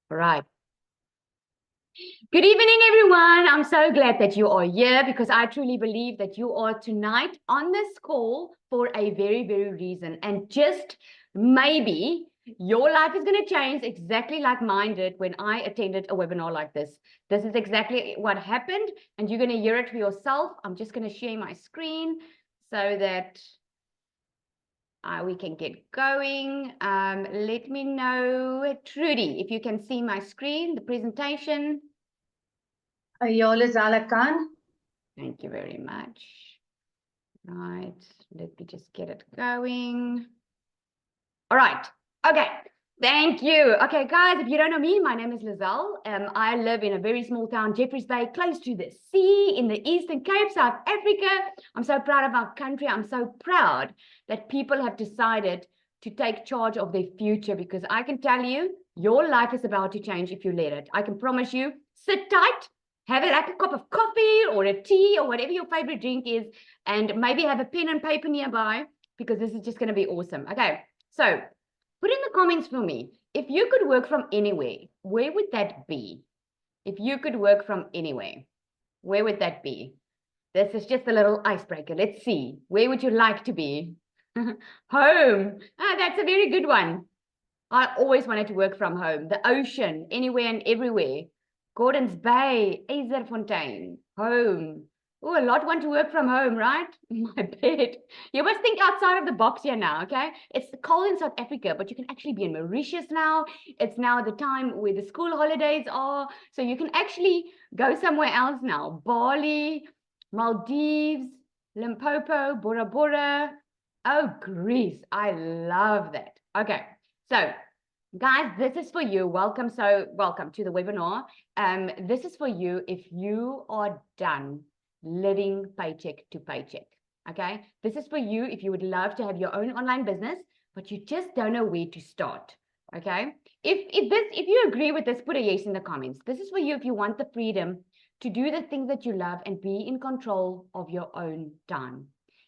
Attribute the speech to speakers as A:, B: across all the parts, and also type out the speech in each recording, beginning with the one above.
A: Right. Good evening, everyone. I'm so glad that you are here because I truly believe that you are tonight on this call for a very, very reason. And just maybe your life is going to change exactly like mine did when I attended a webinar like this. This is exactly what happened, and you're going to hear it for yourself. I'm just going to share my screen so that we can get going. Let me know, Trudy, if you can see my screen, the presentation.
B: Ayol Khan.
A: Thank you very much. Right, let me just get it going. All right, okay, thank you. Okay, guys, if you don't know me, my name is Lizelle. I live in a very small town, Jeffreys Bay, close to the sea in the Eastern Cape, South Africa. I'm so proud of our country. I'm so proud that people have decided to take charge of their future because I can tell you, your life is about to change if you let it. I can promise you, sit tight, have like a cup of coffee or a tea or whatever your favorite drink is, and maybe have a pen and paper nearby because this is just going to be awesome. Okay, so put in the comments for me. If you could work from anywhere, where would that be? If you could work from anywhere, where would that be? This is just a little icebreaker. Let's see. Where would you like to be? Home. Ah, that's a very good one. I always wanted to work from home. The ocean, anywhere and everywhere. Gordons Bay, Fontaine, home. Oh, a lot want to work from home, right? My bed. You must think outside of the box here now, okay? It's cold in South Africa, but you can actually be in Mauritius now. It's now the time where the school holidays are. So you can actually go somewhere else now. Bali, Maldives, Limpopo, Bora Bora. Oh, Greece. I love that. Okay. So, guys, this is for you. Welcome. So, welcome to the webinar. This is for you if you are done living paycheck to paycheck. Okay. This is for you if you would love to have your own online business, but you just don't know where to start. Okay. If you agree with this, put a yes in the comments. This is for you if you want the freedom to do the things that you love and be in control of your own time.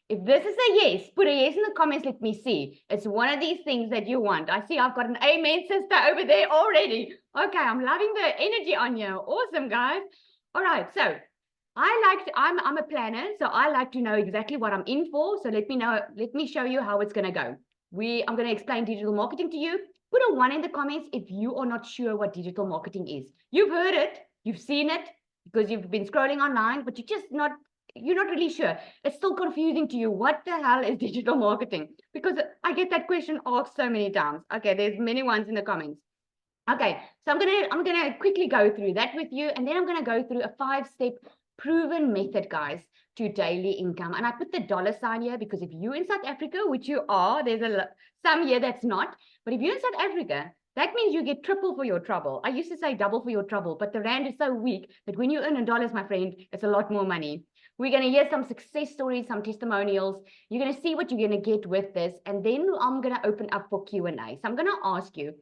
A: If this is a yes, put a yes in the comments. Let me see. It's one of these things that you want. I see I've got an amen sister over there already. Okay, I'm loving the energy on you. Awesome, guys. All right, so I'm a planner, so I like to know exactly what I'm in for. So let me show you how it's gonna go. I'm gonna explain digital marketing to you. Put a one in the comments if you are not sure what digital marketing is. You've heard it, you've seen it because you've been scrolling online, but you're not really sure. It's still confusing to you. What the hell is digital marketing? Because I get that question asked so many times. Okay, there's many ones in the comments. Okay, so I'm gonna quickly go through that with you, and then I'm gonna go through a 5-step proven method, guys, to daily income. And I put the dollar sign here because if you're in South Africa, which you are, some here that's not, but if you're in South Africa, that means you get triple for your trouble. I used to say double for your trouble, but the rand is so weak that when you earn in dollars, my friend, it's a lot more money. We're going to hear some success stories, some testimonials. You're going to see what you're going to get with this. And then I'm going to open up for Q&A. So I'm going to ask you,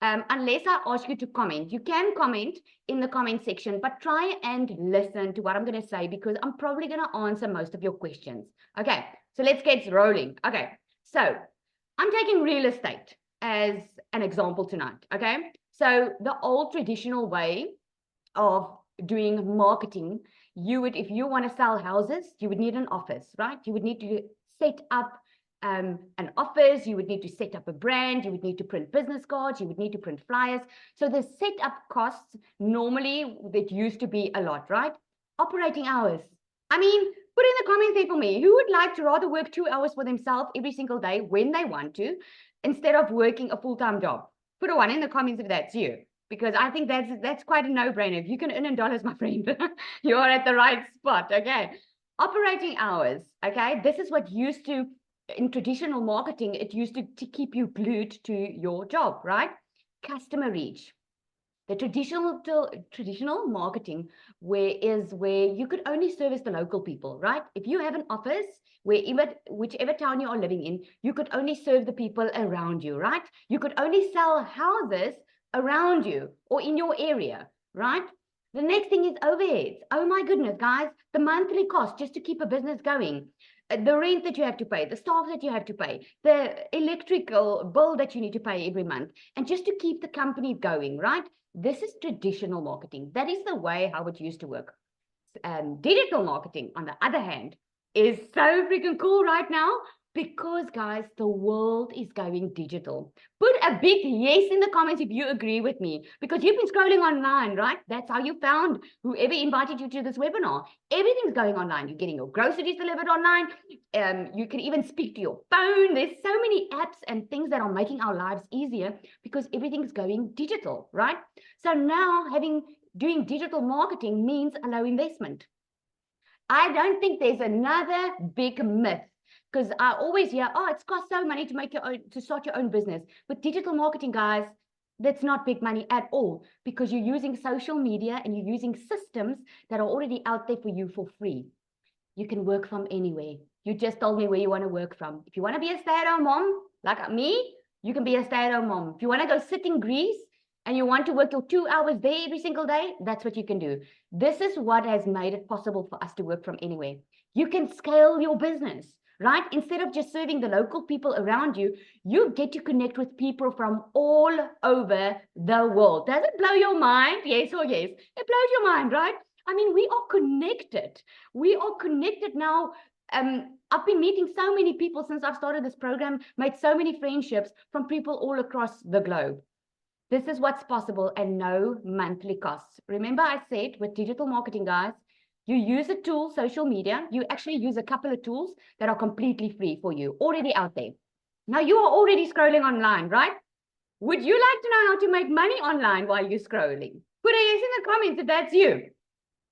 A: unless I ask you to comment, you can comment in the comment section, but try and listen to what I'm going to say because I'm probably going to answer most of your questions. Okay, so let's get rolling. Okay, so I'm taking real estate as an example tonight. Okay, so the old traditional way of doing marketing, if you want to sell houses, you would need an office, right? You would need to set up an office, you would need to set up a brand, you would need to print business cards, you would need to print flyers. So the setup costs normally that used to be a lot, right? Operating hours. I mean, put in the comments there for me. Who would like to rather work 2 hours for themselves every single day when they want to, instead of working a full-time job? Put a one in the comments if that's you, because I think that's quite a no-brainer. If you can earn in dollars, my friend, you are at the right spot. Okay. Operating hours. Okay. This is what used to, in traditional marketing, it used to keep you glued to your job, right? Customer reach. The traditional marketing where you could only service the local people, right? If you have an office, whichever town you are living in, you could only serve the people around you, right? You could only sell houses around you or in your area, right? The next thing is overheads. Oh my goodness, guys, the monthly cost just to keep a business going. the rent that you have to pay, the staff that you have to pay, the electrical bill that you need to pay every month, and just to keep the company going, right? This is traditional marketing. That is the way how it used to work. Digital marketing, on the other hand, is so freaking cool right now because, guys, the world is going digital. Put a big yes in the comments if you agree with me, because you've been scrolling online, right? That's how you found whoever invited you to this webinar. Everything's going online. You're getting your groceries delivered online. You can even speak to your phone. There's so many apps and things that are making our lives easier because everything's going digital, right? So now doing digital marketing means a low investment. I don't think there's another big myth, because I always hear, oh, it's cost so money to start your own business. With digital marketing, guys, that's not big money at all, because you're using social media and you're using systems that are already out there for you for free. You can work from anywhere. You just told me where you want to work from. If you want to be a stay-at-home mom, like me, you can be a stay-at-home mom. If you want to go sit in Greece and you want to work your 2 hours there every single day, that's what you can do. This is what has made it possible for us to work from anywhere. You can scale your business, right? Instead of just serving the local people around you, you get to connect with people from all over the world. Does it blow your mind? Yes or yes? It blows your mind, right? I mean, we are connected. We are connected now. I've been meeting so many people since I've started this program, made so many friendships from people all across the globe. This is what's possible and no monthly costs. Remember I said with digital marketing, guys, you use a tool, social media, you actually use a couple of tools that are completely free for you, already out there. Now you are already scrolling online, right? Would you like to know how to make money online while you're scrolling? Put a yes in the comments if that's you,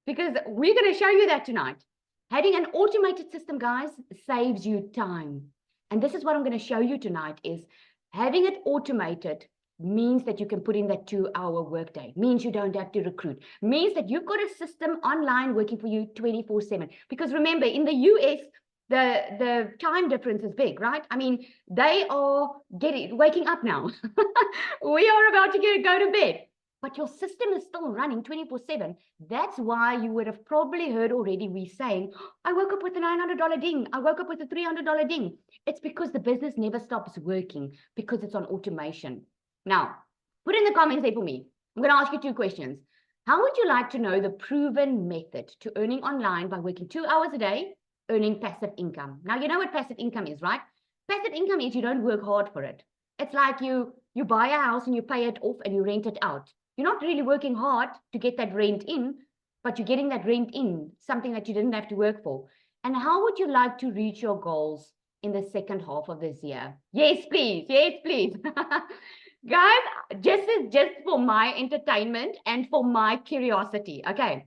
A: because we're going to show you that tonight. Having an automated system, guys, saves you time. And this is what I'm going to show you tonight is having it automated means that you can put in that 2-hour workday, means you don't have to recruit, means that you've got a system online working for you 24/7. Because remember, in the US, the time difference is big, right? I mean, they are waking up now. We are about to go to bed, but your system is still running 24/7. That's why you would have probably heard already we saying, I woke up with a $900 ding. I woke up with a $300 ding. It's because the business never stops working because it's on automation. Now, put in the comments there for me. I'm going to ask you 2 questions. How would you like to know the proven method to earning online by working 2 hours a day, earning passive income? Now, you know what passive income is, right? Passive income is you don't work hard for it. It's like you buy a house and you pay it off and you rent it out. You're not really working hard to get that rent in, but you're getting that rent in, something that you didn't have to work for. And how would you like to reach your goals in the second half of this year? Yes, please. Yes, please. Guys, just for my entertainment and for my curiosity, okay?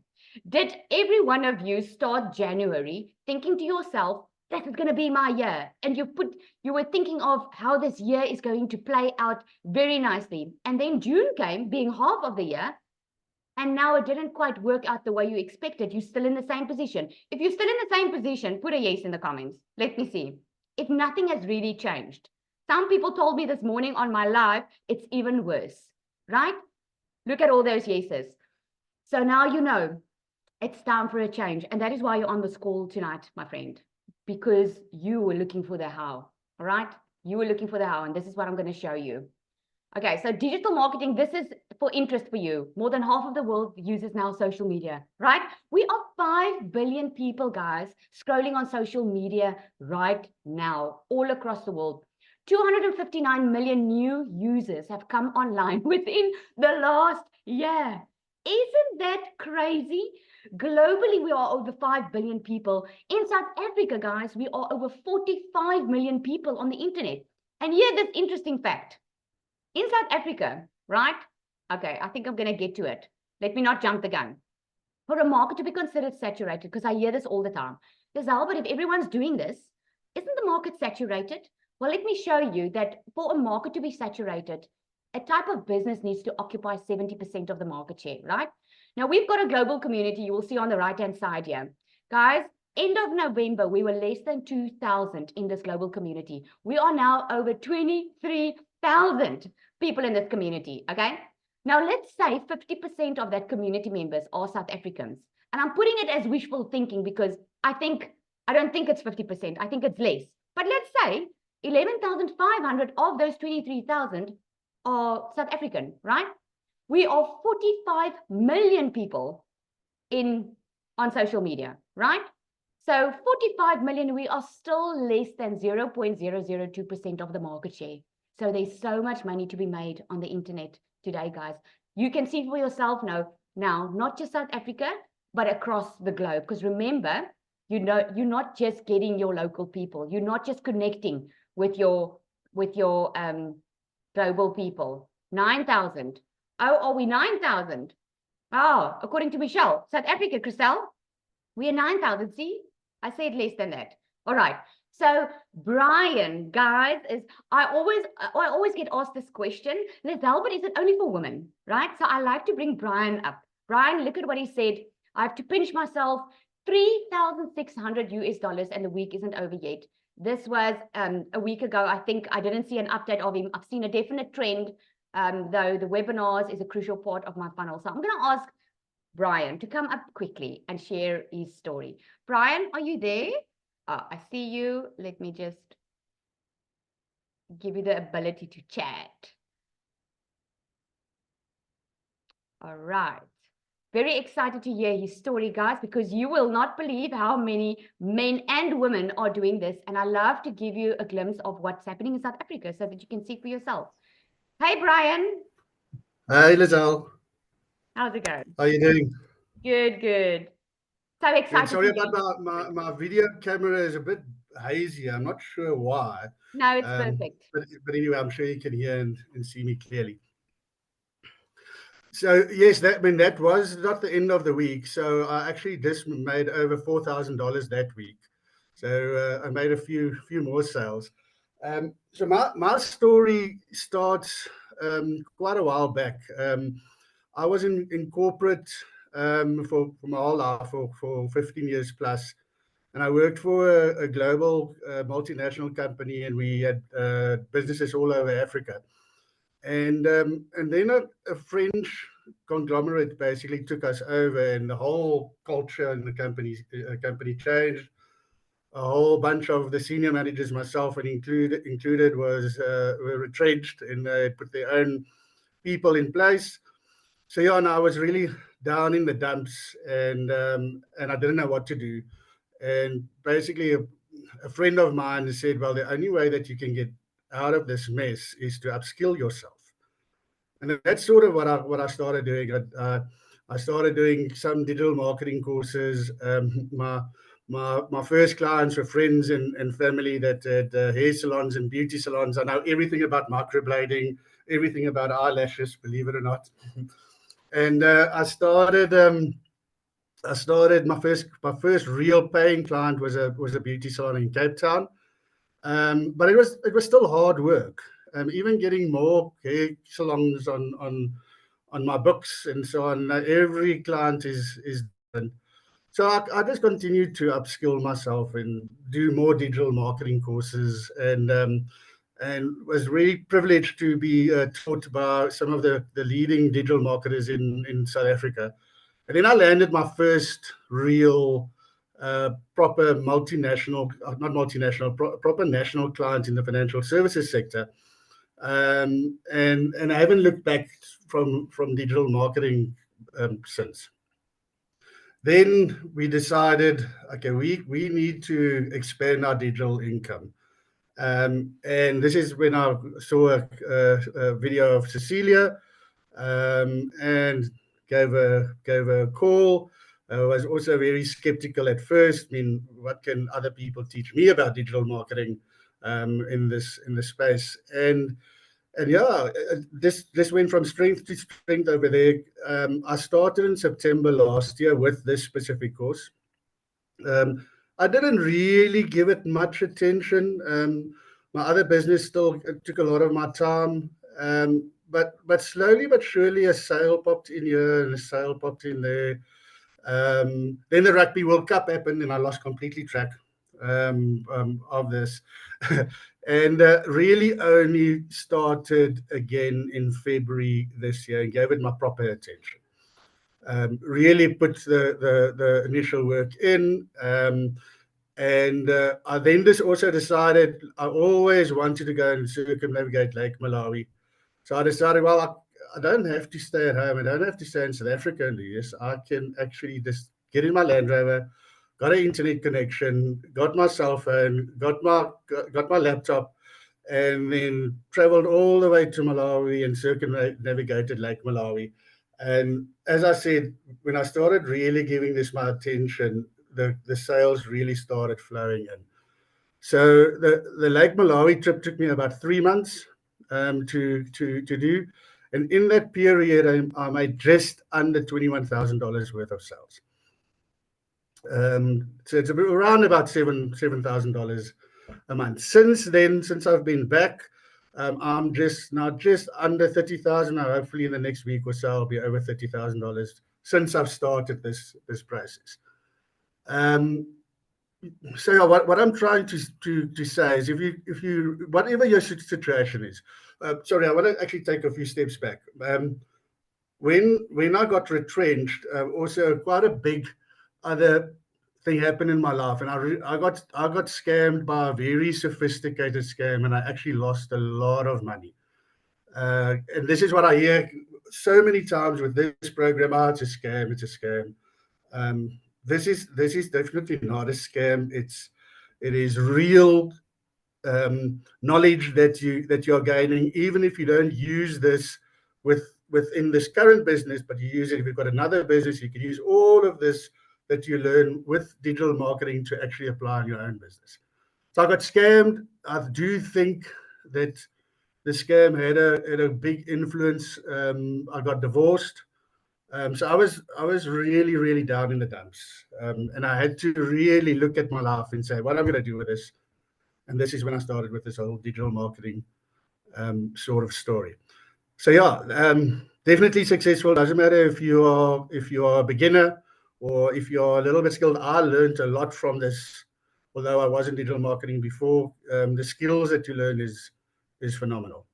A: Did every one of you start January thinking to yourself, this is going to be my year? And you were thinking of how this year is going to play out very nicely. And then June came, being half of the year, and now it didn't quite work out the way you expected. You're still in the same position. If you're still in the same position, put a yes in the comments. Let me see. If nothing has really changed. Some people told me this morning on my live, it's even worse, right? Look at all those yeses. So now you know it's time for a change. And that is why you're on this call tonight, my friend, because you were looking for the how, all right? You were looking for the how, and this is what I'm going to show you. Okay, so digital marketing, this is for interest for you. More than half of the world uses now social media, right? We are 5 billion people, guys, scrolling on social media right now, all across the world. 259 million new users have come online within the last year. Isn't that crazy? Globally, we are over 5 billion people. In South Africa, guys, we are over 45 million people on the internet. And here, this interesting fact. In South Africa, right? Okay, I think I'm going to get to it. Let me not jump the gun. For a market to be considered saturated, because I hear this all the time. Giselle, but if everyone's doing this, isn't the market saturated? Well, let me show you that for a market to be saturated, a type of business needs to occupy 70% of the market share, right? Now, we've got a global community. You will see on the right-hand side here. Guys, end of November, we were less than 2,000 in this global community. We are now over 23,000 people in this community, okay? Now, let's say 50% of that community members are South Africans. And I'm putting it as wishful thinking because I think I don't think it's 50%. I think it's less. But let's say 11,500 of those 23,000 are South African, right? We are 45 million people on social media, right? So 45 million, we are still less than 0.002% of the market share. So there's so much money to be made on the internet today, guys. You can see for yourself now, not just South Africa, but across the globe. Because remember, you're not just getting your local people. You're not just connecting with your global people. 9,000. Oh, are we 9,000? Oh, according to Michelle, South Africa, Chriselle, we are 9,000. See, I said less than that. All right. So Brian, guys, I always get asked this question, Lizelle, but is it only for women, right? So I like to bring Brian up. Brian, look at what he said. I have to pinch myself. $3,600 and the week isn't over yet. This was a week ago. I think I didn't see an update of him. I've seen a definite trend, though the webinars is a crucial part of my funnel. So I'm going to ask Brian to come up quickly and share his story. Brian, are you there? I see you. Let me just give you the ability to chat. All right. Very excited to hear his story, guys, because you will not believe how many men and women are doing this. And I love to give you a glimpse of what's happening in South Africa so that you can see for yourself. Hey, Brian.
C: Hi, Lizelle.
A: How's it going?
C: How are you doing?
A: Good, good. So excited.
C: Sorry about my video camera is a bit hazy. I'm not sure why.
A: No, it's perfect.
C: But anyway, I'm sure you can hear and see me clearly. So yes, that was not the end of the week. So I actually just made over $4,000 that week. So I made a few more sales. So my story starts quite a while back. I was in corporate for my whole life, for 15 years plus. And I worked for a global multinational company, and we had businesses all over Africa. And then a French conglomerate basically took us over, and the whole culture in the company changed. A whole bunch of the senior managers, myself and included, were retrenched, and they put their own people in place. So yeah, and I was really down in the dumps, and I didn't know what to do. And basically, a friend of mine said, "Well, the only way that you can get out of this mess is to upskill yourself." And that's sort of what I started doing. I started doing some digital marketing courses. My first clients were friends and family that had hair salons and beauty salons. I know everything about microblading, everything about eyelashes, believe it or not. And I started my first real paying client was a beauty salon in Cape Town. But it was still hard work. Even getting more hair salons on my books and so on. Every client is different. So I just continued to upskill myself and do more digital marketing courses, and was really privileged to be taught by some of the leading digital marketers in South Africa. And then I landed my first real proper multinational, not multinational, proper national client in the financial services sector. And I haven't looked back from digital marketing since. Then we decided, okay, we need to expand our digital income. And this is when I saw a video of Cecilia, and gave a call. I was also very skeptical at first. I mean, what can other people teach me about digital marketing in this space? And yeah, this went from strength to strength over there. I started in September last year with this specific course. I didn't really give it much attention. My other business still took a lot of my time. But slowly but surely a sale popped in here and a sale popped in there. Then the Rugby World Cup happened, and I lost completely track of this. And really only started again in February this year and gave it my proper attention. Really put the initial work in, And I then just also decided I always wanted to go and circumnavigate Lake Malawi. So I decided, well, I don't have to stay at home. I don't have to stay in South Africa and do this. I can actually just get in my Land Rover, got an internet connection, got my cell phone, got my laptop, and then traveled all the way to Malawi and circumnavigated Lake Malawi. And as I said, when I started really giving this my attention, the sales really started flowing in. So the Lake Malawi trip took me about 3 months to do. And in that period, I made just under $21,000 worth of sales. So it's around about $7,000 a month. Since then, since I've been back, I'm just under 30,000. Hopefully, in the next week or so, I'll be over $30,000 since I've started this process. So yeah, what I'm trying to say is, if you whatever your situation is, sorry, I want to actually take a few steps back. When I got retrenched, also quite a big other thing happened in my life, and I got scammed by a very sophisticated scam, and I actually lost a lot of money. And this is what I hear so many times with this program: "Oh, it's a scam, it's a scam." This is definitely not a scam. It is real knowledge that you're gaining, even if you don't use this within this current business, but you use it if you've got another business. You can use all of this that you learn with digital marketing to actually apply in your own business. So I got scammed. I do think that the scam had a big influence. I got divorced. So I was really, really down in the dumps. And I had to really look at my life and say, what am I going to do with this? And this is when I started with this whole digital marketing sort of story. So yeah, definitely successful. Doesn't matter if you are a beginner or if you're a little bit skilled. I learned a lot from this, although I was in digital marketing before. The skills that you learn is phenomenal.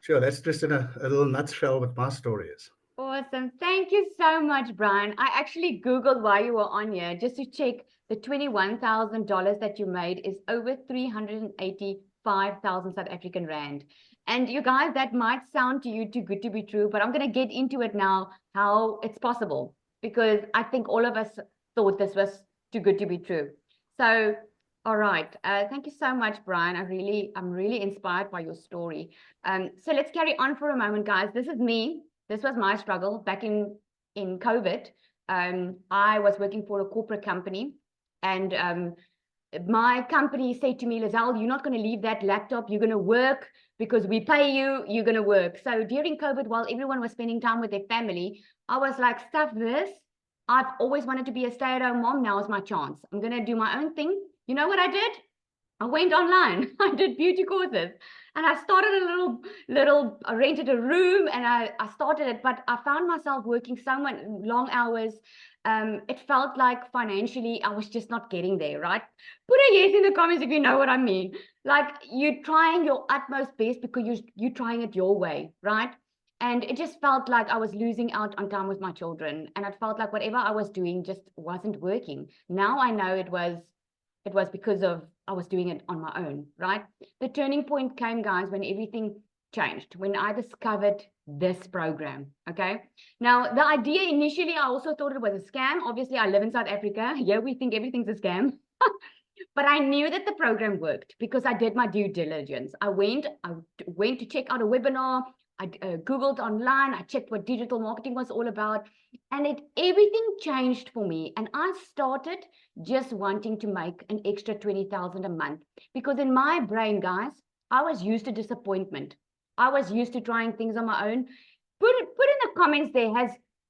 C: Sure, that's just in a little nutshell what my story is.
A: Awesome. Thank you so much, Brian. I actually Googled while you were on here just to check the $21,000 that you made is over 385,000 South African Rand. And you guys, that might sound to you too good to be true, but I'm going to get into it now, how it's possible, because I think all of us thought this was too good to be true. So, all right. Thank you so much, Brian. I'm really inspired by your story. So let's carry on for a moment, guys. This is me. This was my struggle back in COVID. I was working for a corporate company, and my company said to me, Lizelle, you're not going to leave that laptop. You're going to work because we pay you. You're going to work. So during COVID, while everyone was spending time with their family, I was like, stuff this. I've always wanted to be a stay-at-home mom. Now is my chance. I'm going to do my own thing. You know what I did? I went online. I did beauty courses, and I started a little. I rented a room, and I started it. But I found myself working so much long hours. It felt like financially I was just not getting there. Right? Put a yes in the comments if you know what I mean. Like, you're trying your utmost best because you're trying it your way, right? And it just felt like I was losing out on time with my children, and it felt like whatever I was doing just wasn't working. Now I know it was because of I was doing it on my own, right? The turning point came, guys, when everything changed, when I discovered this program, okay? Now, the idea initially, I also thought it was a scam. Obviously, I live in South Africa. Here, we think everything's a scam. But I knew that the program worked because I did my due diligence. I went to check out a webinar. I Googled online. I checked what digital marketing was all about. And everything changed for me. And I started just wanting to make an extra 20,000 a month. Because in my brain, guys, I was used to disappointment. I was used to trying things on my own. Put in the comments there,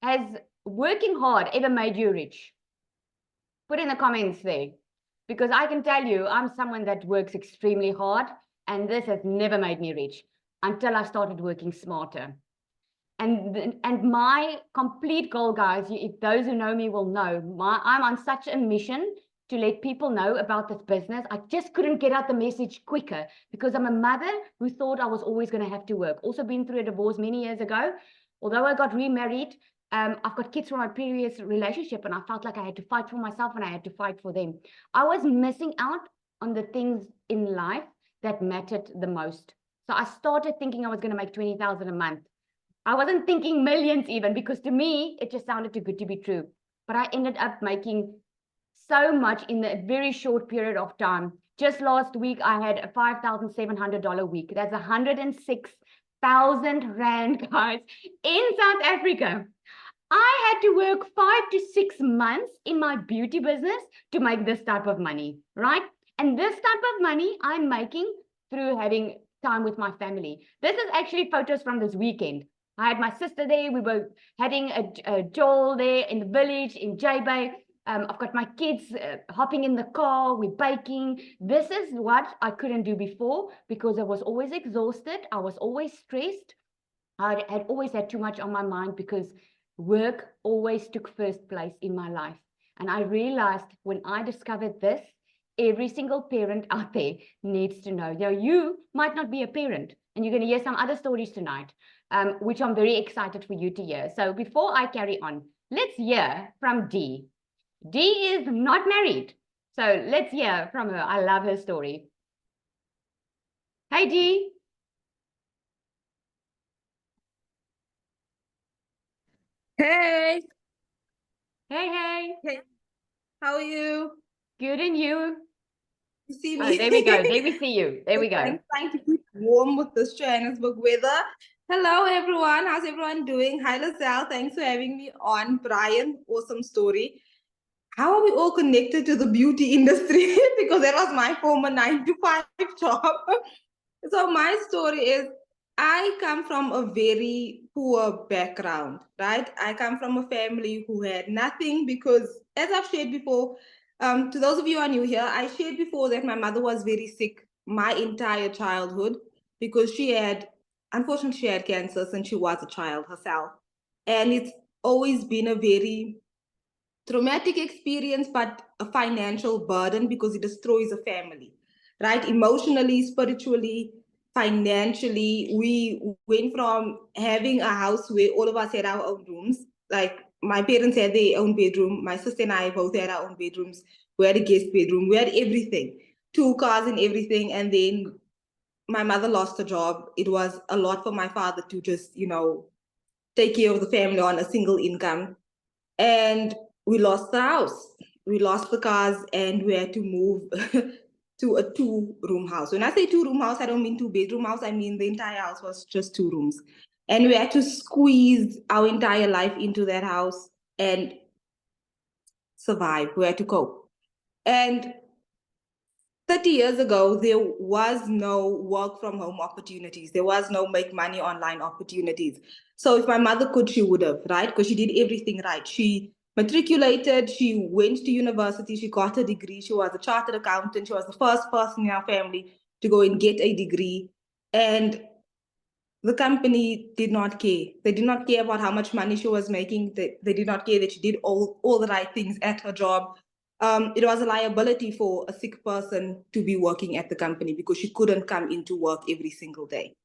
A: has working hard ever made you rich? Put in the comments there. Because I can tell you, I'm someone that works extremely hard, and this has never made me rich until I started working smarter. And my complete goal, guys, if those who know me will know, I'm on such a mission to let people know about this business. I just couldn't get out the message quicker because I'm a mother who thought I was always going to have to work. Also been through a divorce many years ago. Although I got remarried, I've got kids from my previous relationship, and I felt like I had to fight for myself and I had to fight for them. I was missing out on the things in life that mattered the most. So I started thinking I was going to make 20,000 a month. I wasn't thinking millions even, because to me, it just sounded too good to be true. But I ended up making so much in a very short period of time. Just last week, I had a $5,700 week. That's 106,000 Rand, guys, in South Africa. I had to work 5 to 6 months in my beauty business to make this type of money, right? And this type of money I'm making through having time with my family. This is actually photos from this weekend. I had my sister there. We were having a jol there in the village in J-Bay. I've got my kids hopping in the car, we're baking. This is what I couldn't do before, because I was always exhausted. I was always stressed. I had always had too much on my mind because work always took first place in my life. And I realized when I discovered this, every single parent out there needs to know. Now, you might not be a parent, and you're going to hear some other stories tonight, which I'm very excited for you to hear. So before I carry on, let's hear from Dee. Dee is not married. So let's hear from her. I love her story. Hey, Dee.
D: Hey,
A: Hey, hey.
D: how are you?
A: Good, and you?
D: You see
A: Oh,
D: me?
A: there we go. There we see you. There we go.
D: I'm trying to keep warm with this Johannesburg weather. Hello, everyone. How's everyone doing? Hi, Lizelle. Thanks for having me on. Brian, awesome story. How are we all connected to the beauty industry? Because that was my former 9-to-5 job. So my story is, I come from a very poor background, right? I come from a family who had nothing because, as I've shared before, to those of you who are new here, I shared before that my mother was very sick my entire childhood because unfortunately, she had cancer since she was a child herself. And it's always been a very traumatic experience, but a financial burden because it destroys a family, right? Emotionally, spiritually, financially. We went from having a house where all of us had our own rooms, like my parents had their own bedroom, my sister and I both had our own bedrooms, we had a guest bedroom, we had everything, 2 cars and everything. And then my mother lost her job. It was a lot for my father to just, take care of the family on a single income. And we lost the house, we lost the cars, and we had to move to a 2-room house. When I say 2-room house, I don't mean 2-bedroom house. I mean the entire house was just 2 rooms. And we had to squeeze our entire life into that house and survive. We had to cope. And 30 years ago, there was no work from home opportunities. There was no make money online opportunities. So if my mother could, she would have, right? Because she did everything right. She matriculated, she went to university, she got a degree, she was a chartered accountant, she was the first person in our family to go and get a degree. And the company did not care. They did not care about how much money she was making. They did not care that she did all the right things at her job. It was a liability for a sick person to be working at the company because she couldn't come into work every single day.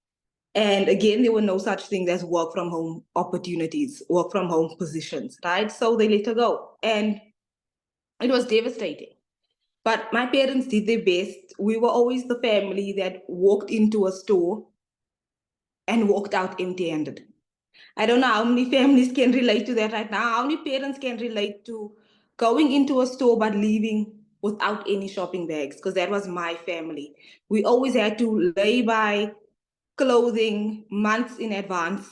D: And again, there were no such things as work from home opportunities, work from home positions, right? So they let her go. And it was devastating. But my parents did their best. We were always the family that walked into a store and walked out empty-handed. I don't know how many families can relate to that right now. How many parents can relate to going into a store but leaving without any shopping bags? Because that was my family. We always had to lay by clothing months in advance.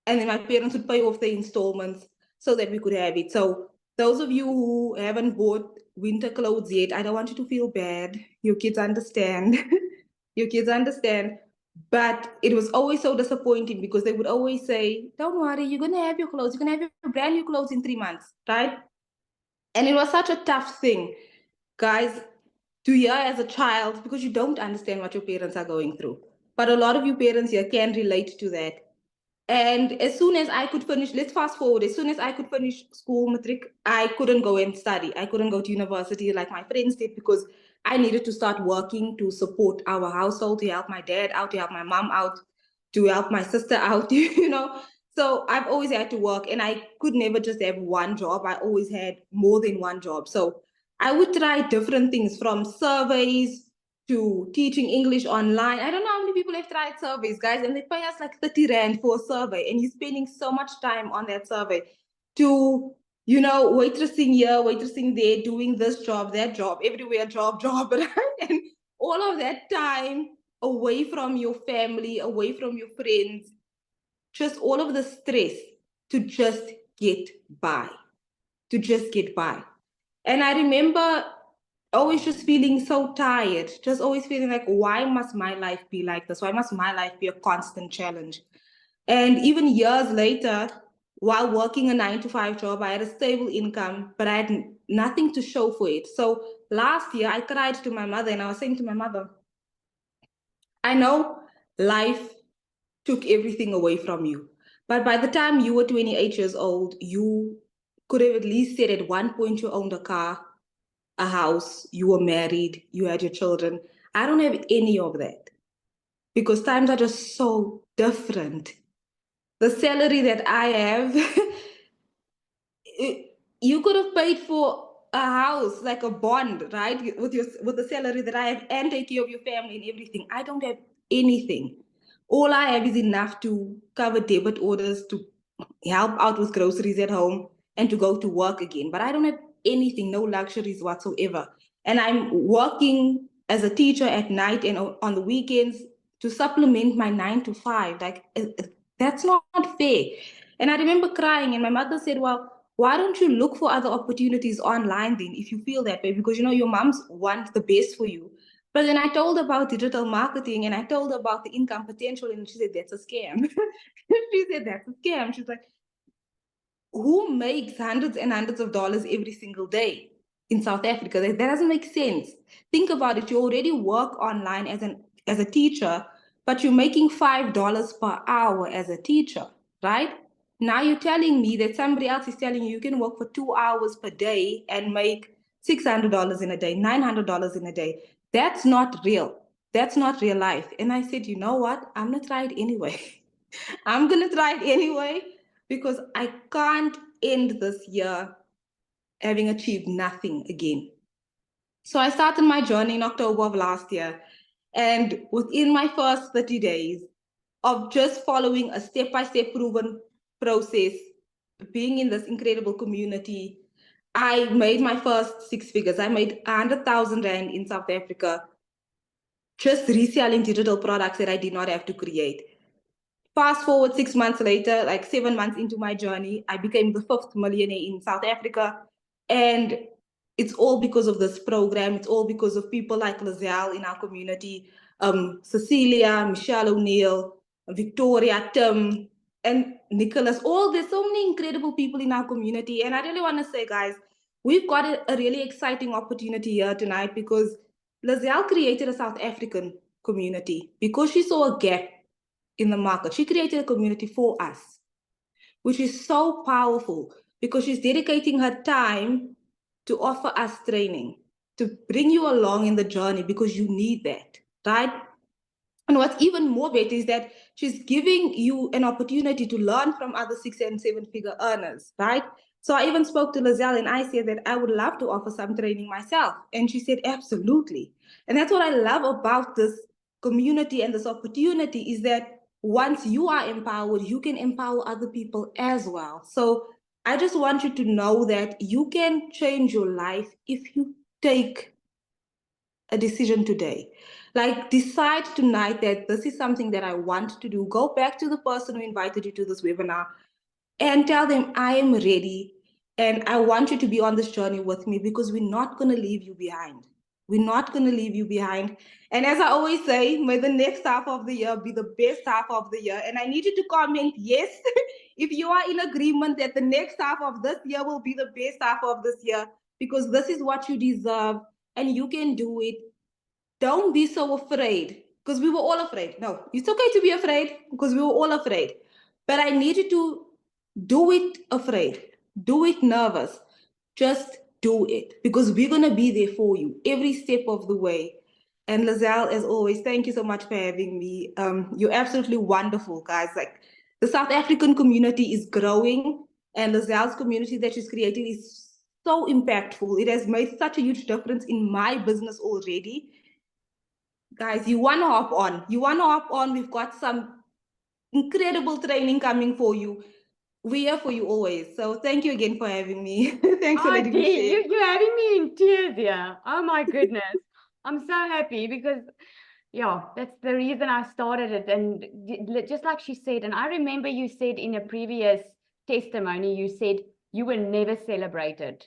D: And then my parents would pay off the installments so that we could have it. So those of you who haven't bought winter clothes yet, I don't want you to feel bad. Your kids understand. Your kids understand. But it was always so disappointing because they would always say, don't worry, you're going to have your clothes. You're going to have your brand new clothes in 3 months, right? And it was such a tough thing, guys, to hear as a child because you don't understand what your parents are going through. But a lot of you parents here can relate to that. And as soon as I could finish, let's fast forward, as soon as I could finish school, matric, I couldn't go and study. I couldn't go to university like my friends did because I needed to start working to support our household, to help my dad out, to help my mom out, to help my sister out, So So I've always had to work, and I could never just have one job. I always had more than one job. So I would try different things, from surveys to teaching English online. I don't know how many people have tried surveys, guys, and they pay us like 30 Rand for a survey, and you're spending so much time on that survey, to, you know, waitressing here, waitressing there, doing this job, that job, everywhere job, right? And all of that time away from your family, away from your friends, just all of the stress to just get by, to just get by. And I remember always just feeling so tired, just always feeling like, why must my life be like this? Why must my life be a constant challenge? And even years later, while working a 9-to-5 job, I had a stable income, but I had nothing to show for it. So last year, I cried to my mother, and I was saying to my mother, I know life took everything away from you, but by the time you were 28 years old, you could have at least said at one point you owned a car, a house, you were married, you had your children. I don't have any of that, because times are just so different. The salary that I have, you could have paid for a house, like a bond, right? With the salary that I have, and take care of your family and everything. I don't have anything. All I have is enough to cover debit orders, to help out with groceries at home, and to go to work again. But I don't have anything, no luxuries whatsoever. And I'm working as a teacher at night and on the weekends to supplement my 9-to-5. Like, that's not fair. And I remember crying, and my mother said, well, why don't you look for other opportunities online then, if you feel that way? Because, you know, your moms want the best for you. But then I told her about digital marketing, and I told her about the income potential, and she said, that's a scam. She said, that's a scam. She's like, who makes hundreds and hundreds of dollars every single day in South Africa? That doesn't make sense. Think about it. You already work online as a teacher, but you're making $5 per hour as a teacher, right? Now you're telling me that somebody else is telling you can work for 2 hours per day and make $600 in a day, $900 in a day. That's not real. That's not real life. And I said, you know what? I'm going to try it anyway. I'm going to try it anyway, because I can't end this year having achieved nothing again. So I started my journey in October of last year. And within my first 30 days of just following a step-by-step proven process, being in this incredible community, I made my first 6 figures. I made 100,000 Rand in South Africa, just reselling digital products that I did not have to create. Fast forward 6 months later, like 7 months into my journey, I became the 5th millionaire in South Africa. And it's all because of this program. It's all because of people like Lizelle in our community, Cecilia, Michelle O'Neill, Victoria, Tim, and Nicholas. There's so many incredible people in our community. And I really want to say, guys, we've got a really exciting opportunity here tonight, because Lizelle created a South African community because she saw a gap in the market. She created a community for us, which is so powerful, because she's dedicating her time to offer us training, to bring you along in the journey, because you need that, right? And what's even more better is that she's giving you an opportunity to learn from other 6 and 7 figure earners, right? So I even spoke to Lizelle, and I said that I would love to offer some training myself. And she said, absolutely. And that's what I love about this community and this opportunity, is that once you are empowered, you can empower other people as well. So I just want you to know that you can change your life if you take a decision today. Like, decide tonight that this is something that I want to do. Go back to the person who invited you to this webinar and tell them, I am ready and I want you to be on this journey with me, because we're not going to leave you behind. We're not going to leave you behind. And as I always say, may the next half of the year be the best half of the year. And I need you to comment yes if you are in agreement that the next half of this year will be the best half of this year, because this is what you deserve and you can do it. Don't be so afraid, because we were all afraid. No, it's okay to be afraid, because we were all afraid. But I need you to do it afraid. Do it nervous. Just do it, because we're going to be there for you every step of the way. And Lizelle, as always, thank you so much for having me. You're absolutely wonderful, guys. Like, The South African community is growing, and the Zell's community that she's creating is so impactful. It has made such a huge difference in my business already. Guys, you want to hop on. You want to hop on. We've got some incredible training coming for you. We're here for you always. So thank you again for having me. Thanks for
A: Oh,
D: letting me
A: Dee,
D: share.
A: you're having me in tears here. Oh my goodness. I'm so happy because, yeah, that's the reason I started it. And just like she said, and I remember you said in a previous testimony, you said you were never celebrated.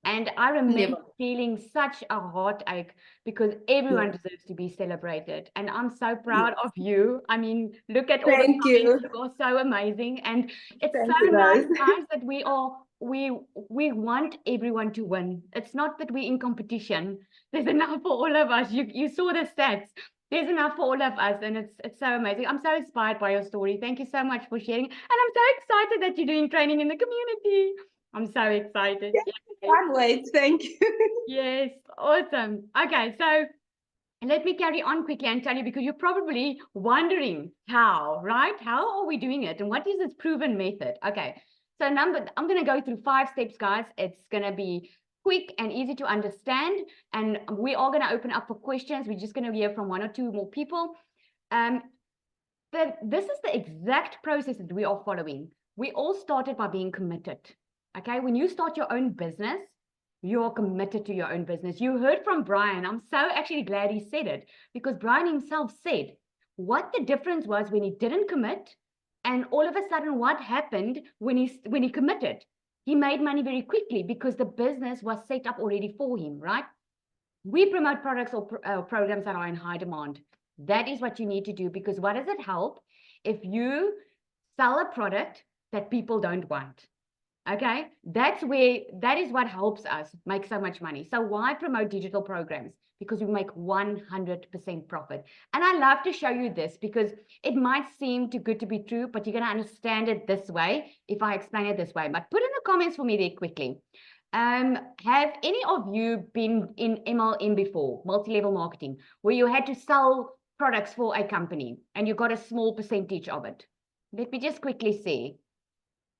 A: And I remember
D: Never.
A: feeling such a heartache because everyone deserves to be celebrated. And I'm so proud of you. I mean, look at all the
D: Thank
A: comments.
D: you.
A: You are so amazing. And it's
D: Thank
A: so
D: you,
A: nice,
D: guys.
A: guys, that we want everyone to win. It's not that we're in competition. There's enough for all of us. You saw the stats. There's enough for all of us, and it's so amazing. I'm so inspired by your story. Thank you so much for sharing. And I'm so excited that you're doing training in the community. I'm so excited.
D: Yeah.
A: Yay.
D: Can't wait. Thank you.
A: Yes, awesome. Okay, so let me carry on quickly and tell you, because you're probably wondering how, right? How are we doing it? And what is this proven method? Okay, so I'm going to go through 5 steps, guys. It's going to be quick and easy to understand. And we are going to open up for questions. We're just going to hear from 1 or 2 more people. This is the exact process that we are following. We all started by being committed. Okay, when you start your own business, you're committed to your own business. You heard from Brian. I'm so actually glad he said it, because Brian himself said what the difference was when he didn't commit, and all of a sudden what happened when he committed. He made money very quickly because the business was set up already for him, right? We promote products or programs that are in high demand. That is what you need to do, because what does it help if you sell a product that people don't want? Okay, that is what helps us make so much money. So why promote digital programs? Because we make 100% profit. And I love to show you this because it might seem too good to be true, but you're going to understand it this way if I explain it this way. But put in the comments for me there quickly. Have any of you been in MLM before, multi-level marketing, where you had to sell products for a company and you got a small percentage of it? Let me just quickly see.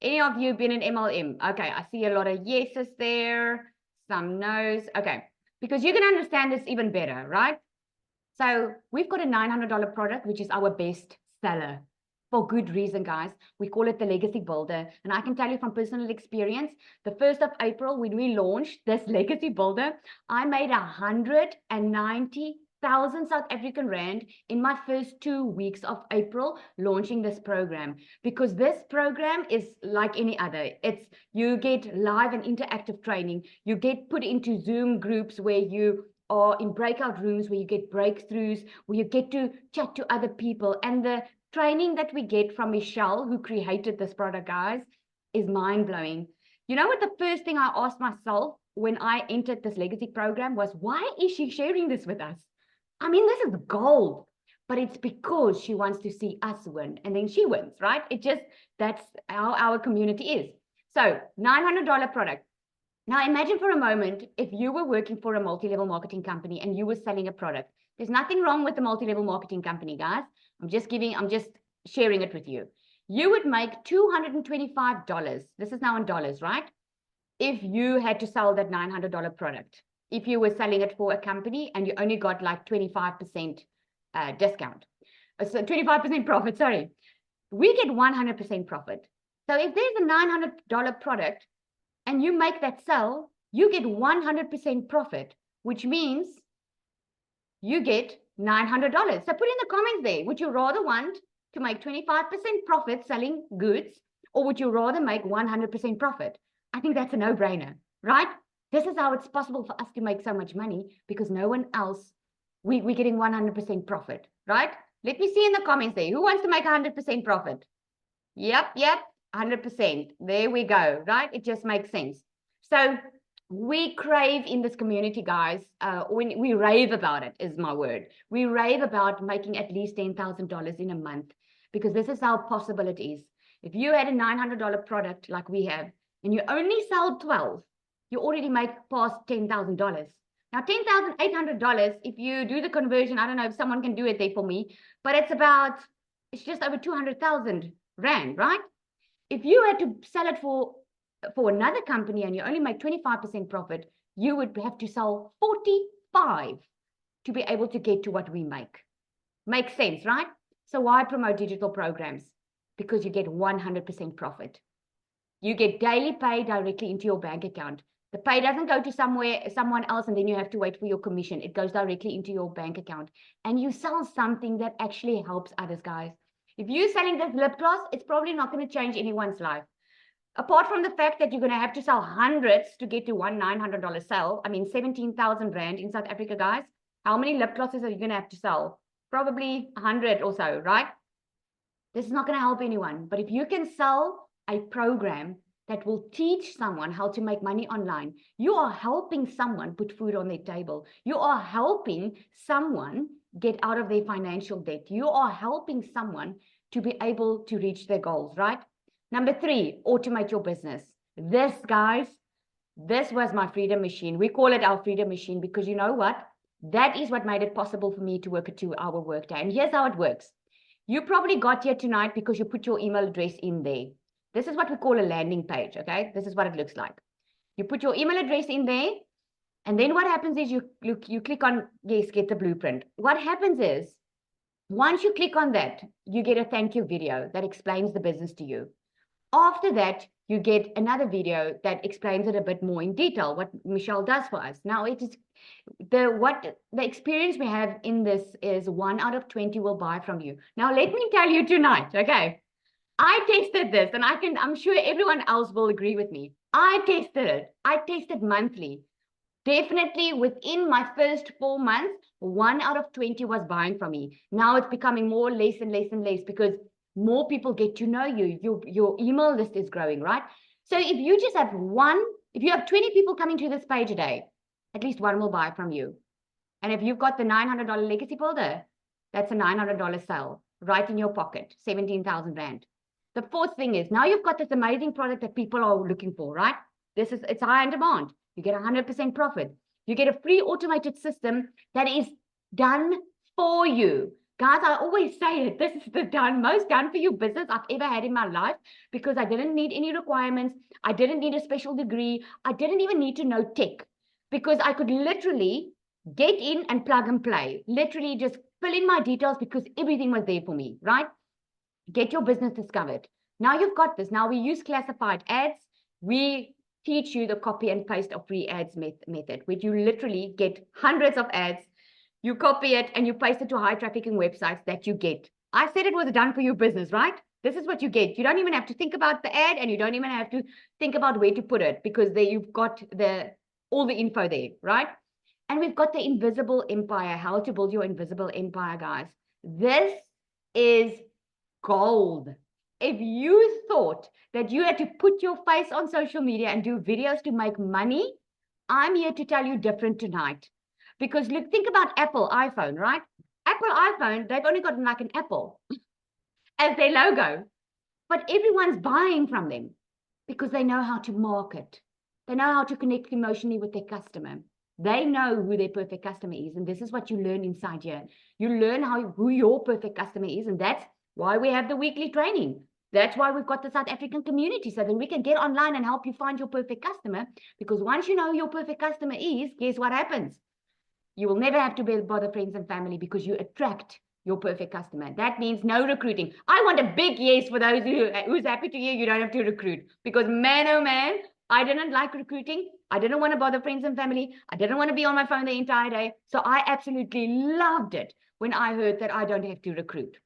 A: Any of you been in MLM? Okay, I see a lot of yeses there, some no's. Okay, because you can understand this even better, right? So we've got a $900 product, which is our best seller. For good reason, guys. We call it the Legacy Builder. And I can tell you from personal experience, the 1st of April, when we launched this Legacy Builder, I made 190,000 South African Rand in my first 2 weeks of April launching this program, because this program is like any other. It's you get live and interactive training. You get put into Zoom groups where you are in breakout rooms, where you get breakthroughs, where you get to chat to other people. And the training that we get from Michelle, who created this product, guys, is mind-blowing. You know what the first thing I asked myself when I entered this legacy program was, why is she sharing this with us? I mean, this is gold, but it's because she wants to see us win, and then she wins, right? That's how our community is. So $900 product. Now imagine for a moment if you were working for a multi-level marketing company and you were selling a product. There's nothing wrong with the multi-level marketing company, guys. I'm just sharing it with you. You would make $225. This is now in dollars, right? If you had to sell that $900 product. If you were selling it for a company and you only got like 25% discount. So 25% profit, sorry. We get 100% profit. So if there's a $900 product and you make that sell, you get 100% profit, which means you get $900. So put in the comments there, would you rather want to make 25% profit selling goods, or would you rather make 100% profit? I think that's a no-brainer, right? This is how it's possible for us to make so much money, because no one else, we're getting 100% profit, right? Let me see in the comments there, who wants to make 100% profit? Yep, 100%. There we go, right? It just makes sense. So we crave in this community, guys, when we rave about it, is my word. We rave about making at least $10,000 in a month, because this is how possible it is. If you had a $900 product like we have, and you only sell 12, you already make past $10,000. Now, $10,800, if you do the conversion, I don't know if someone can do it there for me, but it's just over 200,000 Rand, right? If you had to sell it for another company and you only make 25% profit, you would have to sell 45 to be able to get to what we make. Makes sense, right? So why promote digital programs? Because you get 100% profit. You get daily pay directly into your bank account. The pay doesn't go to someone else, and then you have to wait for your commission. It goes directly into your bank account. And you sell something that actually helps others, guys. If you're selling this lip gloss, it's probably not going to change anyone's life. Apart from the fact that you're going to have to sell hundreds to get to one $900 sale. I mean, 17,000 Rand in South Africa, guys. How many lip glosses are you going to have to sell? Probably 100 or so, right? This is not going to help anyone. But if you can sell a program that will teach someone how to make money online, you are helping someone put food on their table. You are helping someone get out of their financial debt. You are helping someone to be able to reach their goals, right? Number 3, automate your business. This, guys, this was my freedom machine. We call it our freedom machine because you know what? That is what made it possible for me to work a 2-hour workday. And here's how it works. You probably got here tonight because you put your email address in there. This is what we call a landing page, okay? This is what it looks like. You put your email address in there, and then what happens is you click on, yes, get the blueprint. What happens is, once you click on that, you get a thank you video that explains the business to you. After that, you get another video that explains it a bit more in detail, what Michelle does for us. Now, it is the experience we have in this is 1 out of 20 will buy from you. Now, let me tell you tonight, okay? I tested this, and I'm sure everyone else will agree with me. I tested it. I tested monthly. Definitely within my first 4 months, 1 out of 20 was buying from me. Now it's becoming more, less and less and less because more people get to know you. Your email list is growing, right? So if you just have if you have 20 people coming to this page a day, at least 1 will buy from you. And if you've got the $900 legacy folder, that's a $900 sale right in your pocket, 17,000 Rand. The 4th thing is, now you've got this amazing product that people are looking for, right? It's high in demand. You get 100% profit. You get a free automated system that is done for you. Guys, I always say it. This is the most done for you business I've ever had in my life because I didn't need any requirements. I didn't need a special degree. I didn't even need to know tech because I could literally get in and plug and play. Literally just fill in my details because everything was there for me, right? Get your business discovered. Now you've got this. Now we use classified ads. We teach you the copy and paste of free ads method, which you literally get hundreds of ads. You copy it and you paste it to high trafficking websites that you get. I said it was done for your business, right? This is what you get. You don't even have to think about the ad and you don't even have to think about where to put it because there you've got all the info there, right? And we've got the invisible empire, how to build your invisible empire, guys. This is gold. If you thought that you had to put your face on social media and do videos to make money, I'm here to tell you different tonight. Because look, think about Apple iPhone, right? Apple iPhone, they've only got like an apple as their logo. But everyone's buying from them because they know how to market. They know how to connect emotionally with their customer. They know who their perfect customer is. And this is what you learn inside here. You learn who your perfect customer is. And that's why we have the weekly training. That's why we've got the South African community so that we can get online and help you find your perfect customer. Because once you know who your perfect customer is, guess what happens? You will never have to bother friends and family because you attract your perfect customer. That means no recruiting. I want a big yes for those who's happy to hear you don't have to recruit. Because man, oh man, I didn't like recruiting. I didn't want to bother friends and family. I didn't want to be on my phone the entire day. So I absolutely loved it when I heard that I don't have to recruit.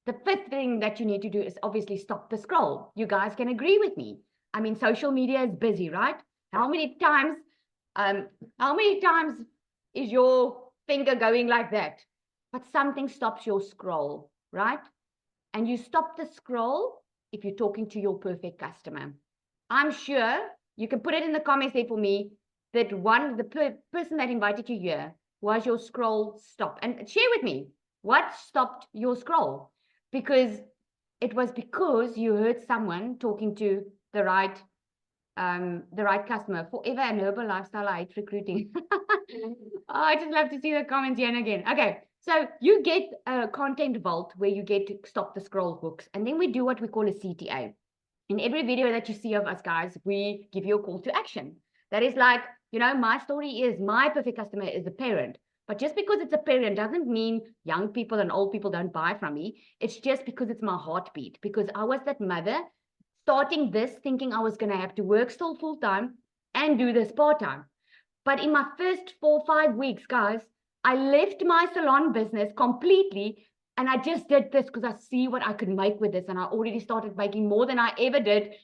A: The 5th thing that you need to do is obviously stop the scroll. You guys can agree with me. I mean, social media is busy, right? How many times is your finger going like that? But something stops your scroll, right? And you stop the scroll if you're talking to your perfect customer. I'm sure you can put it in the comments there for me that the person that invited you here was your scroll stop. And share with me what stopped your scroll. Because it was because you heard someone talking to the right customer. Forever and Herbal Lifestyle, I hate recruiting. Oh, I just love to see the comments here and again. Okay, So you get a content vault where you get to stop the scroll hooks. And then we do what we call a CTA. In every video that you see of us, guys, we give you a call to action. That is like, you know, my story is my perfect customer is a parent. But just because it's a parent doesn't mean young people and old people don't buy from me. It's just because it's my heartbeat. Because I was that mother starting this thinking I was going to have to work still full time and do this part time. But in my first 4 or 5 weeks, guys, I left my salon business completely. And I just did this because I see what I could make with this. And I already started making more than I ever did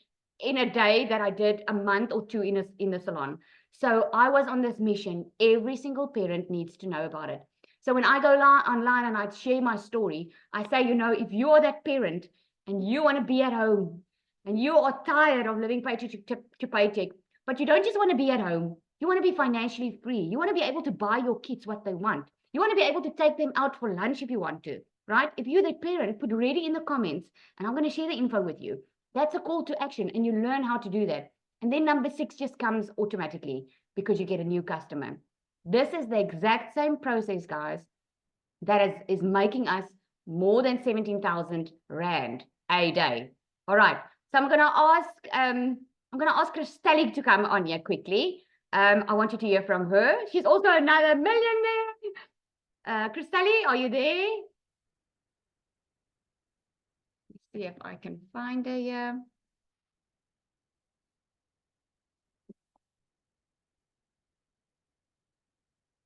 A: in a day that I did a month or two in the salon. So I was on this mission. Every single parent needs to know about it. So when I go online and I share my story, I say, you know, if you're that parent and you want to be at home and you are tired of living paycheck to paycheck, but you don't just want to be at home, you want to be financially free. You want to be able to buy your kids what they want. You want to be able to take them out for lunch if you want to, right? If you're the parent, put ready in the comments and I'm going to share the info with you. That's a call to action and you learn how to do that. And then number 6 just comes automatically because you get a new customer. This is the exact same process, guys, that is making us more than 17,000 Rand a day. All right. So I'm going to ask Christelle to come on here quickly. I want you to hear from her. She's also another millionaire. Christelle, are you there? Let's see if I can find her here.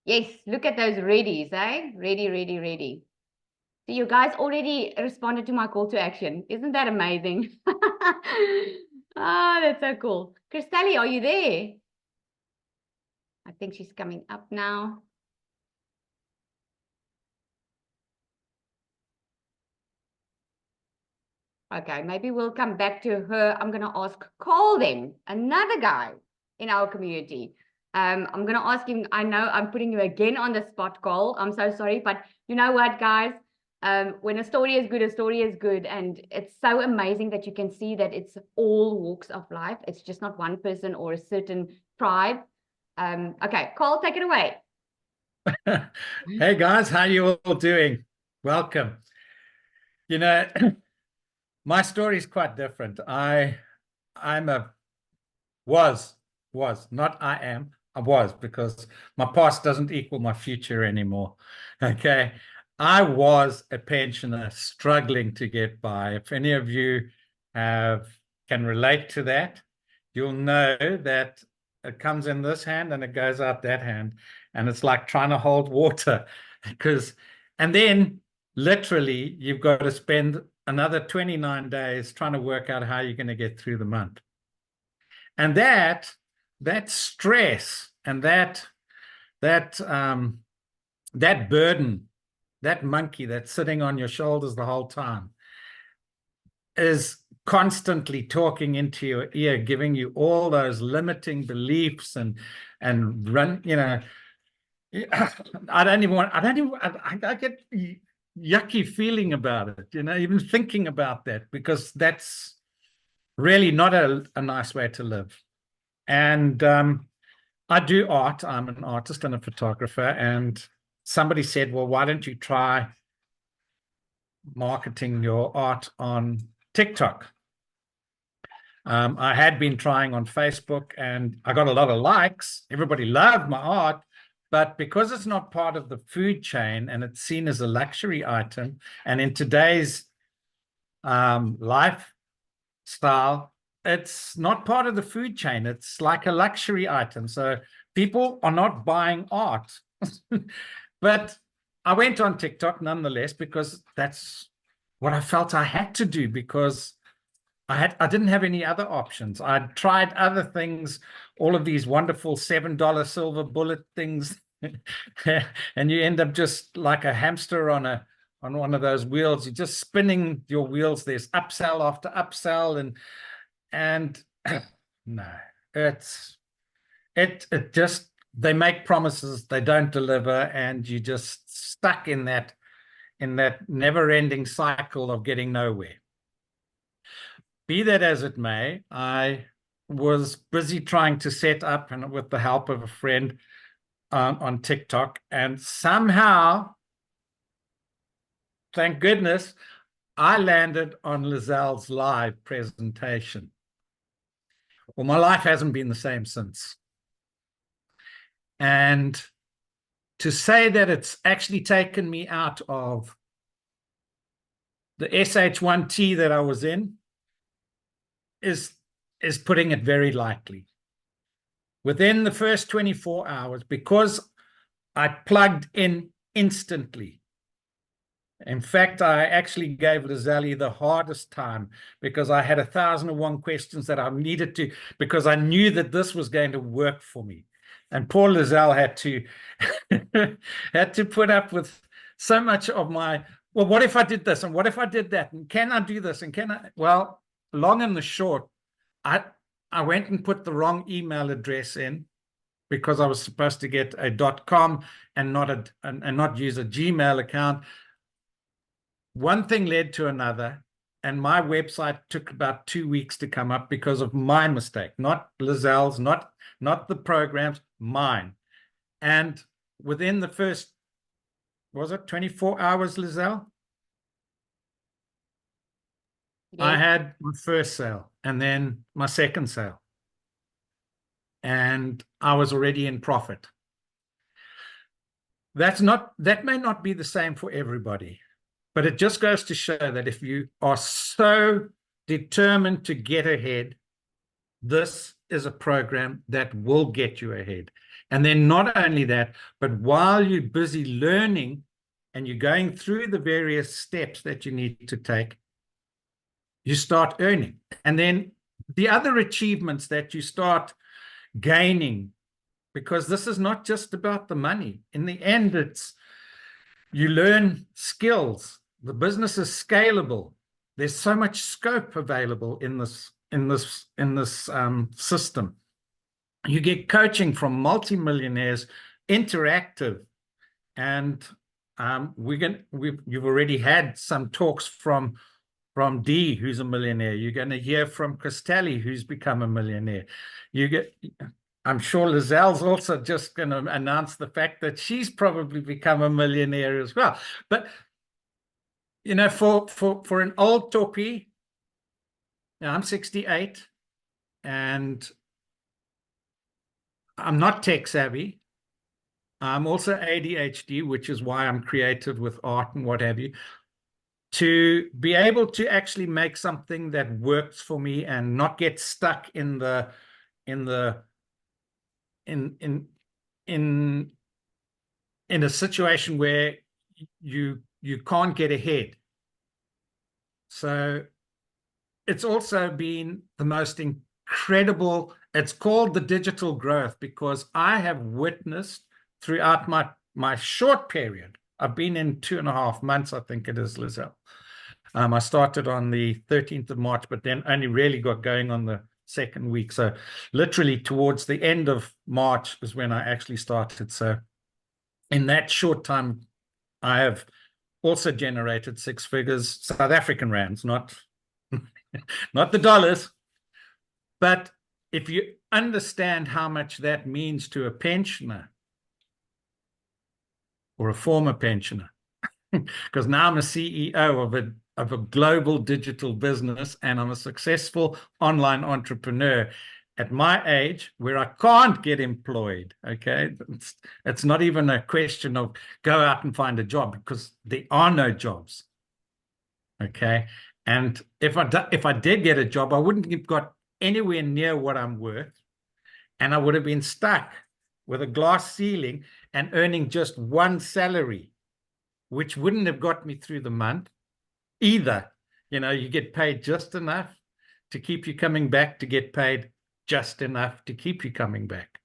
A: Yes, look at those readies, eh? Ready, ready, ready. So you guys already responded to my call to action. Isn't that amazing? Oh, that's so cool. Christelle, are you there? I think she's coming up now. Okay, maybe we'll come back to her. I'm going to ask Carl then, another guy in our community. I'm going to ask him, I know I'm putting you again on the spot, Carl. I'm so sorry, but you know what, guys? When a story is good, a story is good. And it's so amazing that you can see that it's all walks of life. It's just not one person or a certain tribe. Okay, Carl, take it away.
E: Hey guys, how you all doing? Welcome. You know, my story is quite different. I was, because my past doesn't equal my future anymore. Okay. I was a pensioner struggling to get by. If any of you can relate to that, you'll know that it comes in this hand and it goes out that hand. And it's like trying to hold water and then literally you've got to spend another 29 days trying to work out how you're going to get through the month. And that stress and that burden, that monkey that's sitting on your shoulders the whole time is constantly talking into your ear, giving you all those limiting beliefs and run, you know, I get yucky feeling about it, you know, even thinking about that, because that's really not a nice way to live. And I do art. I'm an artist and a photographer. And somebody said, well, why don't you try marketing your art on TikTok? I had been trying on Facebook and I got a lot of likes. Everybody loved my art. But because it's not part of the food chain and it's seen as a luxury item, and in today's lifestyle, it's not part of the food chain. It's like a luxury item. So people are not buying art. But I went on TikTok nonetheless, because that's what I felt I had to do, because I didn't have any other options. I'd tried other things, all of these wonderful $7 silver bullet things, and you end up just like a hamster on one of those wheels. You're just spinning your wheels. There's upsell after upsell, and no, it just, they make promises, they don't deliver, and you just stuck in that never-ending cycle of getting nowhere. Be that as it may, I was busy trying to set up, and with the help of a friend on TikTok, and somehow thank goodness, I landed on Lizelle's live presentation. Well, my life hasn't been the same since. And to say that it's actually taken me out of the SH1T that I was in is putting it very lightly. Within the first 24 hours, because I plugged in instantly. In fact, I actually gave Lizelle the hardest time because I had 1,001 questions that I needed to, because I knew that this was going to work for me. And poor Lizelle had to had to put up with so much of my, well, what if I did this? And what if I did that? And can I do this? And can I? Well, long and the short, I went and put the wrong email address in because I was supposed to get a .com and not use a Gmail account. One thing led to another, and my website took about 2 weeks to come up because of my mistake, not Lizelle's, not the programs, mine. And within the first, was it 24 hours, Lizelle? I had my first sale and then my second sale. And I was already in profit. That may not be the same for everybody, but it just goes to show that if you are so determined to get ahead, this is a program that will get you ahead. And then not only that, but while you're busy learning and you're going through the various steps that you need to take, you start earning. And then the other achievements that you start gaining, because this is not just about the money. In the end, it's you learn skills. The business is scalable. There's so much scope available in this system. You get coaching from multimillionaires, interactive, and you've already had some talks from Dee, who's a millionaire. You're going to hear from Christelli, who's become a millionaire. I'm sure Lizelle's also just going to announce the fact that she's probably become a millionaire as well. But you know, for an old toppy, now I'm 68, and I'm not tech savvy. I'm also ADHD, which is why I'm creative with art and what have you. To be able to actually make something that works for me and not get stuck in a situation where you can't get ahead. So it's also been the most incredible. It's called the digital growth because I have witnessed throughout my short period. I've been in 2.5 months, I think it is, Lizelle. I started on the 13th of March, but then only really got going on the second week. So literally towards the end of March is when I actually started. So in that short time, I have also generated 6 figures, South African rands, not the dollars. But if you understand how much that means to a pensioner or a former pensioner, because now I'm a CEO of a global digital business and I'm a successful online entrepreneur at my age where I can't get employed. Okay, it's not even a question of go out and find a job because there are no jobs. Okay, and if I did get a job, I wouldn't have got anywhere near what I'm worth, and I would have been stuck with a glass ceiling and earning just one salary, which wouldn't have got me through the month either. You know, you get paid just enough to keep you coming back, to get paid just enough to keep you coming back.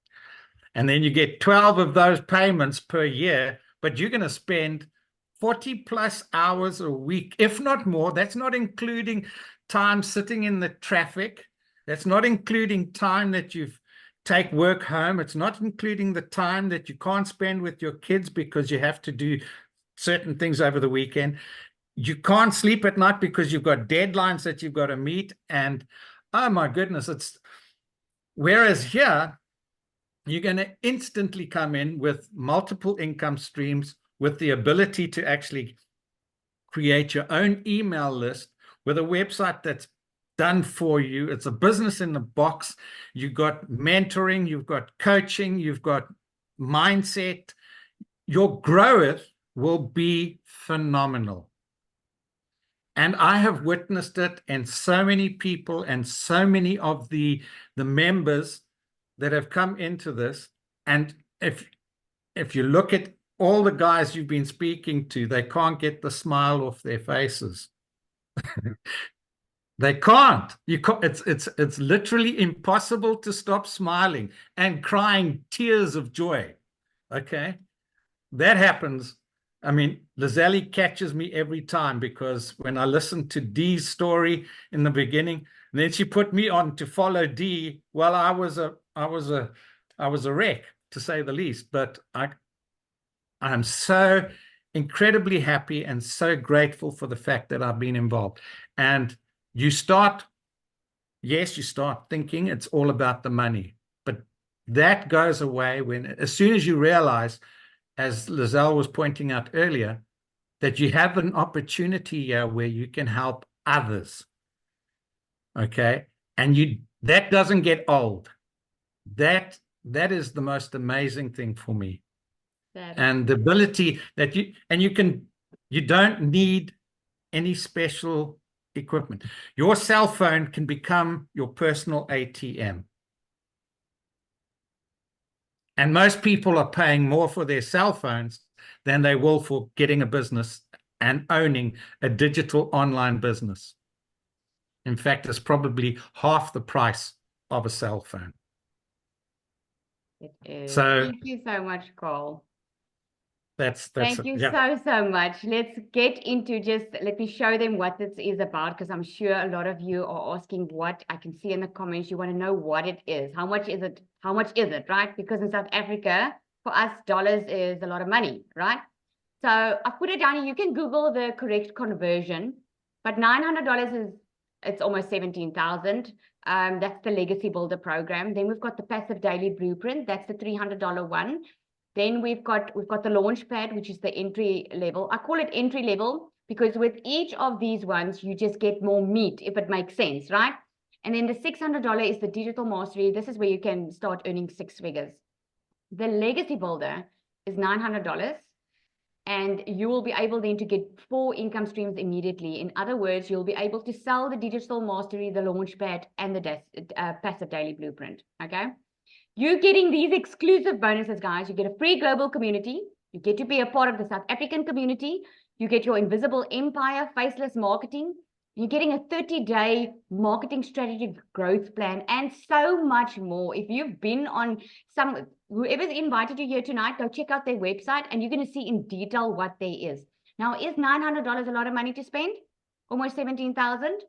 E: And then you get 12 of those payments per year, but you're going to spend 40 plus hours a week, if not more. That's not including time sitting in the traffic. That's not including time that you've take work home. It's not including the time that you can't spend with your kids because you have to do certain things over the weekend. You can't sleep at night because you've got deadlines that you've got to meet. And oh my goodness, whereas here, you're going to instantly come in with multiple income streams with the ability to actually create your own email list with a website that's done for you. It's a business in a box. You've got mentoring, you've got coaching, you've got mindset. Your growth will be phenomenal. And I have witnessed it in so many people and so many of the members that have come into this. And if you look at all the guys you've been speaking to, they can't get the smile off their faces. They can't. You can't. It's literally impossible to stop smiling and crying tears of joy. Okay, that happens. I mean, Lizelle catches me every time, because when I listened to Dee's story in the beginning, and then she put me on to follow Dee. Well, I was a wreck, to say the least. But I'm so incredibly happy and so grateful for the fact that I've been involved. And you start thinking it's all about the money, but that goes away as soon as you realize, as Lizelle was pointing out earlier, that you have an opportunity here where you can help others. Okay. And that doesn't get old. That is the most amazing thing for me. And the ability that you don't need any special equipment. Your cell phone can become your personal ATM. And most people are paying more for their cell phones than they will for getting a business and owning a digital online business. In fact, it's probably half the price of a cell phone.
A: It is.
E: So
A: thank you so much, Cole.
E: Thank
A: you so much. Let's get into let me show them what this is about, because I'm sure a lot of you are asking what. I can see in the comments you want to know what it is. How much is it? How much is it, right? Because in South Africa, for us, dollars is a lot of money, right? So I put it down here. You can Google the correct conversion, but $900 it's almost 17,000. That's the Legacy Builder program. Then we've got the Passive Daily Blueprint. That's the $300 one. Then we've got the Launchpad, which is the entry level. I call it entry level because with each of these ones, you just get more meat, if it makes sense, right? And then the $600 is the Digital Mastery. This is where you can start earning 6 figures. The Legacy Builder is $900. And you will be able then to get 4 income streams immediately. In other words, you'll be able to sell the Digital Mastery, the Launchpad, and the Passive Daily Blueprint, okay? You're getting these exclusive bonuses, guys. You get a free global community. You get to be a part of the South African community. You get your Invisible Empire, Faceless Marketing. You're getting a 30-day marketing strategy growth plan and so much more. If you've been on whoever's invited you here tonight, go check out their website and you're going to see in detail what there is. Now, is $900 a lot of money to spend? Almost 17,000?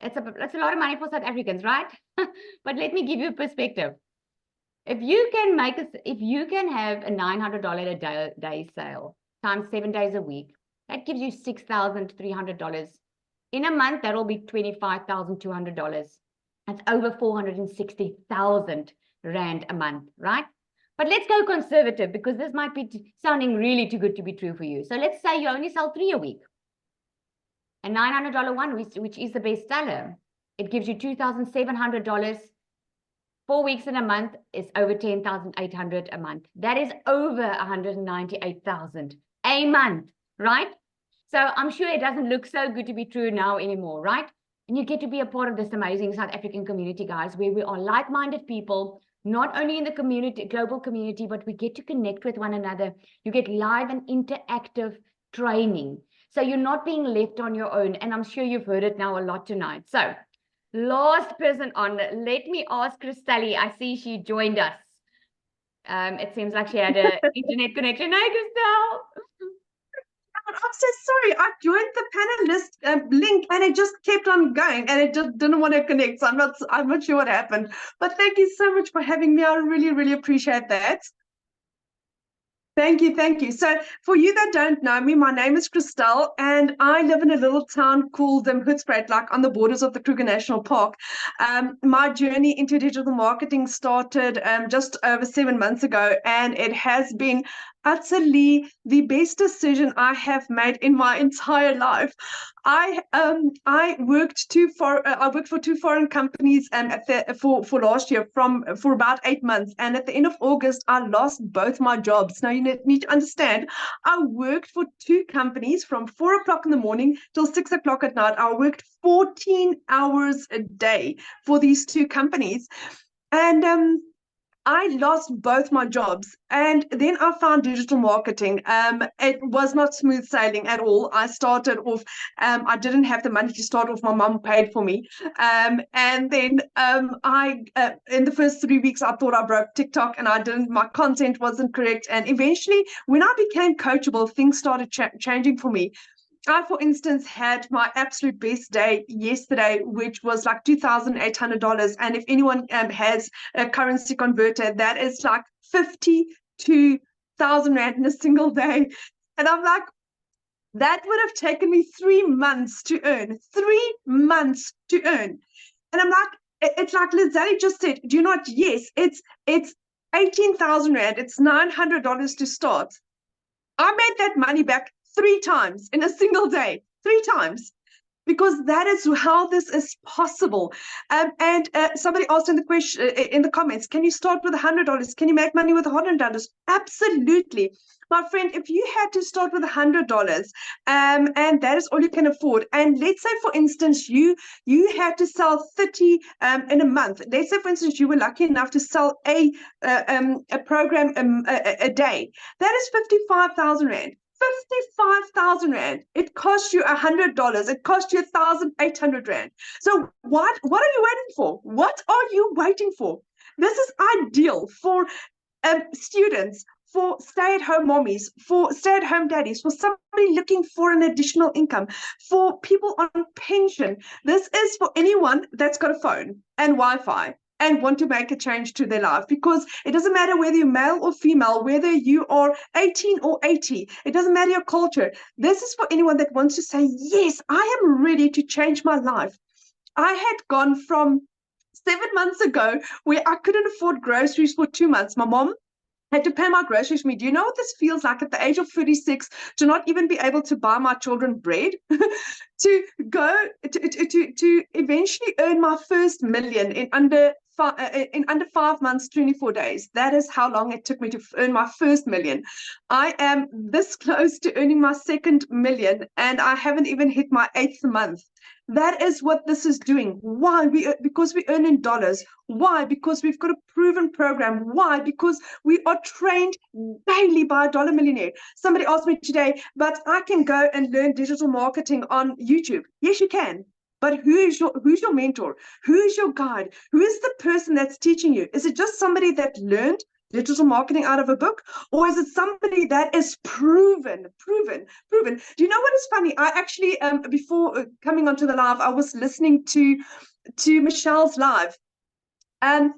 A: It's a lot of money for South Africans, right? But let me give you a perspective. If you can have a $900 a day sale times 7 days a week, that gives you $6,300. In a month, that'll be $25,200. That's over 460,000 Rand a month, right? But let's go conservative because this might be sounding really too good to be true for you. So let's say you only sell 3 a week. A $900 one, which is the best seller, it gives you $2,700. 4 weeks in a month is over 10,800 a month. That is over 198,000 a month, right? So I'm sure it doesn't look so good to be true now anymore, right? And you get to be a part of this amazing South African community, guys, where we are like-minded people, not only in the community, global community, but we get to connect with one another. You get live and interactive training. So you're not being left on your own. And I'm sure you've heard it now a lot tonight. So last person on, let me ask Christelle. I see she joined us. It seems like she had an internet connection. Hi, Christelle.
B: I'm so sorry. I joined the panelist link and it just kept on going and it just didn't want to connect. So I'm not sure what happened. But thank you so much for having me. I really, really appreciate that. Thank you, thank you. So for you that don't know me, my name is Christelle and I live in a little town called Hoedspruit, like on the borders of the Kruger National Park. My journey into digital marketing started just over 7 months ago and it has been utterly the best decision I have made in my entire life. I worked for two foreign companies for last year for about 8 months, and at the end of August I lost both my jobs. Now you need to understand, I worked for two companies from 4 o'clock in the morning till 6 o'clock at night. I worked 14 hours a day for these two companies, and I lost both my jobs, and then I found digital marketing. It was not smooth sailing at all. I started off, I didn't have the money to start off. My mom paid for me. And then in the first 3 weeks, I thought I broke TikTok, and I didn't, my content wasn't correct. And eventually, when I became coachable, things started changing for me. I, for instance, had my absolute best day yesterday, which was like $2,800. And if anyone has a currency converter, that is like 52,000 Rand in a single day. And I'm like, that would have taken me 3 months to earn. 3 months to earn. And I'm like, it's like Lizelle just said, do you not? Yes, it's 18,000 Rand. It's $900 to start. I made that money back 3 times in a single day, 3 times, because that is how this is possible. And somebody asked in the question, in the comments, can you start with $100? Can you make money with $100? Absolutely. My friend, if you had to start with $100, and that is all you can afford, and let's say, for instance, you had to sell 30 in a month. Let's say, for instance, you were lucky enough to sell a program a day. That is 55,000 Rand. 55,000 Rand. It cost you $100. It cost you 1,800 Rand. So what are you waiting for? What are you waiting for? This is ideal for students, for stay-at-home mommies, for stay-at-home daddies, for somebody looking for an additional income, for people on pension. This is for anyone that's got a phone and Wi-Fi and want to make a change to their life, because it doesn't matter whether you're male or female, whether you are 18 or 80, it doesn't matter your culture. This is for anyone that wants to say, yes, I am ready to change my life. I had gone from 7 months ago where I couldn't afford groceries for 2 months. My mom had to pay my groceries for me. Do you know what this feels like at the age of 36 to not even be able to buy my children bread? to go to eventually earn my first million in under 5 months, 24 days. That is how long it took me to earn my first million. I am this close to earning my second million, and I haven't even hit my 8th month. That is what this is doing. Why? Because we earn in dollars. Why? Because we've got a proven program. Why? Because we are trained daily by a dollar millionaire. Somebody asked me today, but I can go and learn digital marketing on YouTube. Yes, you can. But who's your mentor? Who's your guide? Who is the person that's teaching you? Is it just somebody that learned digital marketing out of a book, or is it somebody that is proven? Do you know what is funny? I actually, before coming onto the live, I was listening to Michelle's live, and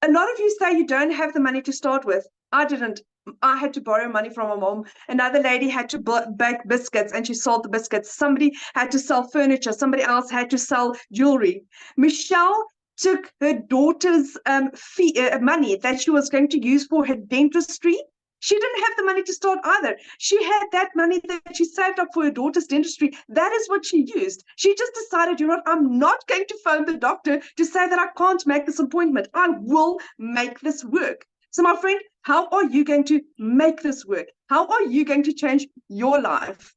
B: a lot of you say you don't have the money to start with. I didn't. I had to borrow money from my mom. Another lady had to bake biscuits, and she sold the biscuits. Somebody had to sell furniture. Somebody else had to sell jewelry. Michelle took her daughter's money that she was going to use for her dentistry. She didn't have the money to start either. She had that money that she saved up for her daughter's dentistry. That is what she used. She just decided, you know what, I'm not going to phone the doctor to say that I can't make this appointment. I will make this work. So my friend, how are you going to make this work? How are you going to change your life?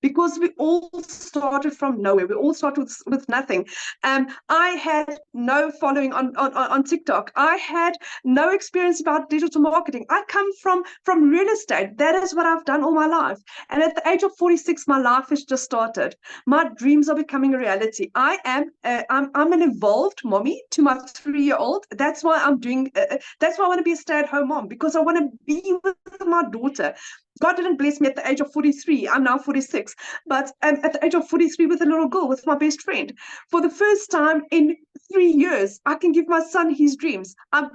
B: Because we all started from nowhere. We all started with nothing. I had no following on TikTok. I had no experience about digital marketing. I come from real estate. That is what I've done all my life. And at the age of 46, my life has just started. My dreams are becoming a reality. I'm an evolved mommy to my 3-year-old. That's why I'm doing. That's why I want to be a stay-at-home mom, because I want to be with my daughter. God didn't bless me at the age of 43. I'm now 46. But at the age of 43 with a little girl, with my best friend. For the first time in 3 years, I can give my son his dreams. I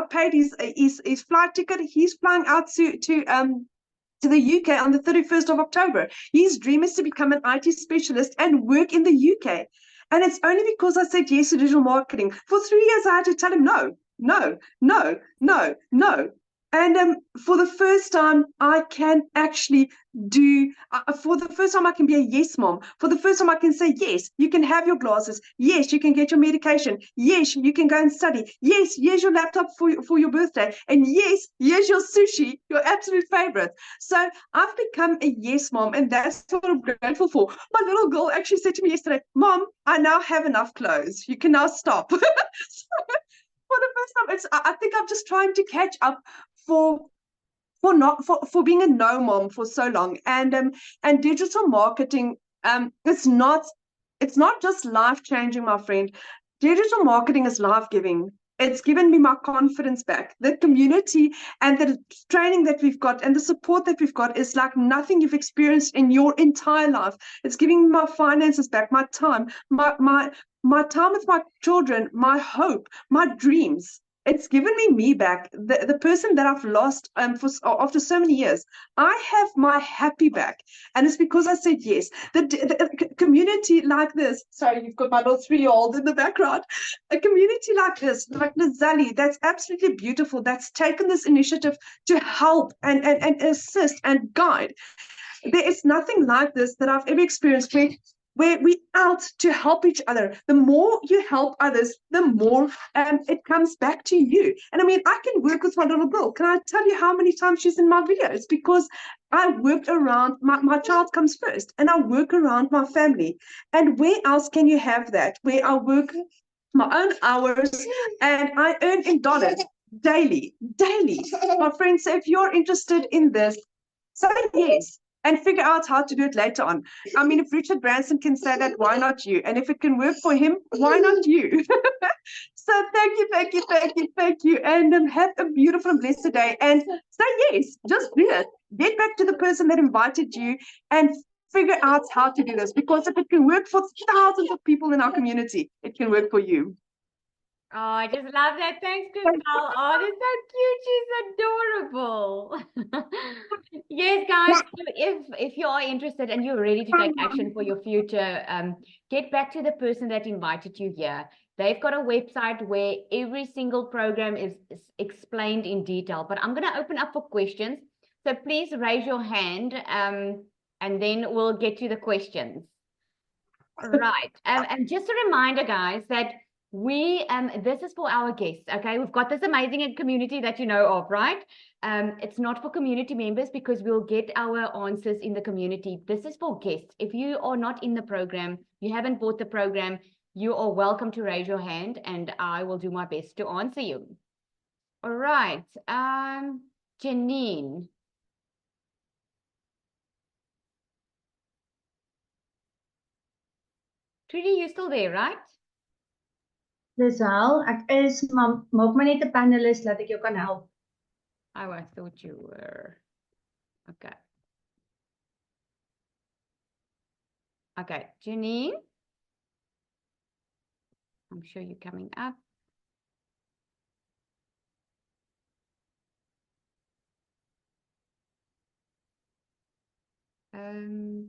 B: paid his flight ticket. He's flying out to the UK on the 31st of October. His dream is to become an IT specialist and work in the UK. And it's only because I said yes to digital marketing. For 3 years, I had to tell him no. And for the first time, I can actually do, for the first time, I can be a yes mom. For the first time, I can say, yes, you can have your glasses. Yes, you can get your medication. Yes, you can go and study. Yes, here's your laptop for your birthday. And yes, here's your sushi, your absolute favorite. So I've become a yes mom, and that's what I'm grateful for. My little girl actually said to me yesterday, Mom, I now have enough clothes. You can now stop. For the first time, I think I'm just trying to catch up for for being a no mom for so long. And digital marketing, it's not just life changing, my friend. Digital marketing is life giving. It's given me my confidence back. The community and the training that we've got and the support that we've got is like nothing you've experienced in your entire life. It's giving me my finances back, my time, my time with my children, my hope, my dreams. It's given me back, the person that I've lost after so many years. I have my happy back, and it's because I said yes. The community like this, sorry, you've got my little 3-year-old in the background. A community like this, like Nazali, that's absolutely beautiful, that's taken this initiative to help and assist and guide. There is nothing like this that I've ever experienced where we're out to help each other. The more you help others, the more it comes back to you. And I mean, I can work with my little girl. Can I tell you how many times she's in my videos? Because I worked around, my child comes first, and I work around my family. And where else can you have that? Where I work my own hours and I earn in dollars daily. My friends, so if you're interested in this, say yes and figure out how to do it later on. I mean, if Richard Branson can say that, why not you? And if it can work for him, why not you? So thank you. And have a beautiful and blessed day. And say yes, just do it. Get back to the person that invited you and figure out how to do this. Because if it can work for thousands of people in our community, it can work for you.
A: Oh, I just love that. Thanks, Crystal. Oh, that's so cute. She's adorable. Yes, guys, so if you are interested and you're ready to take action for your future, get back to the person that invited you here. They've got a website where every single program is explained in detail. But I'm going to open up for questions. So please raise your hand, and then we'll get to the questions. Right. And just a reminder, guys, that this is for our guests. Okay, we've got this amazing community that you know of, right? It's not for community members because we'll get our answers in the community. This is for guests. If you are not in the program, you haven't bought the program, you are welcome to raise your hand and I will do my best to answer you. All right. Janine. Trudy, you still there, right?
F: Lisel, ek is, maar maak my net 'n panelist laat ek jou kan help.
A: Oh, I thought you were. Okay. Okay, Janine. I'm sure you're coming up.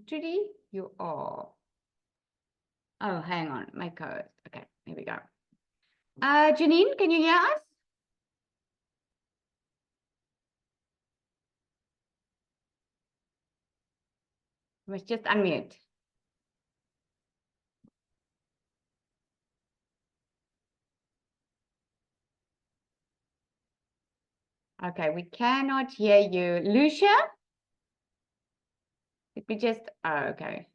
A: Trudy, you are. Oh, hang on, my code. Okay, here we go. Janine, can you hear us? You must just unmute. Okay, we cannot hear you. Lucia? Let me just, oh, okay.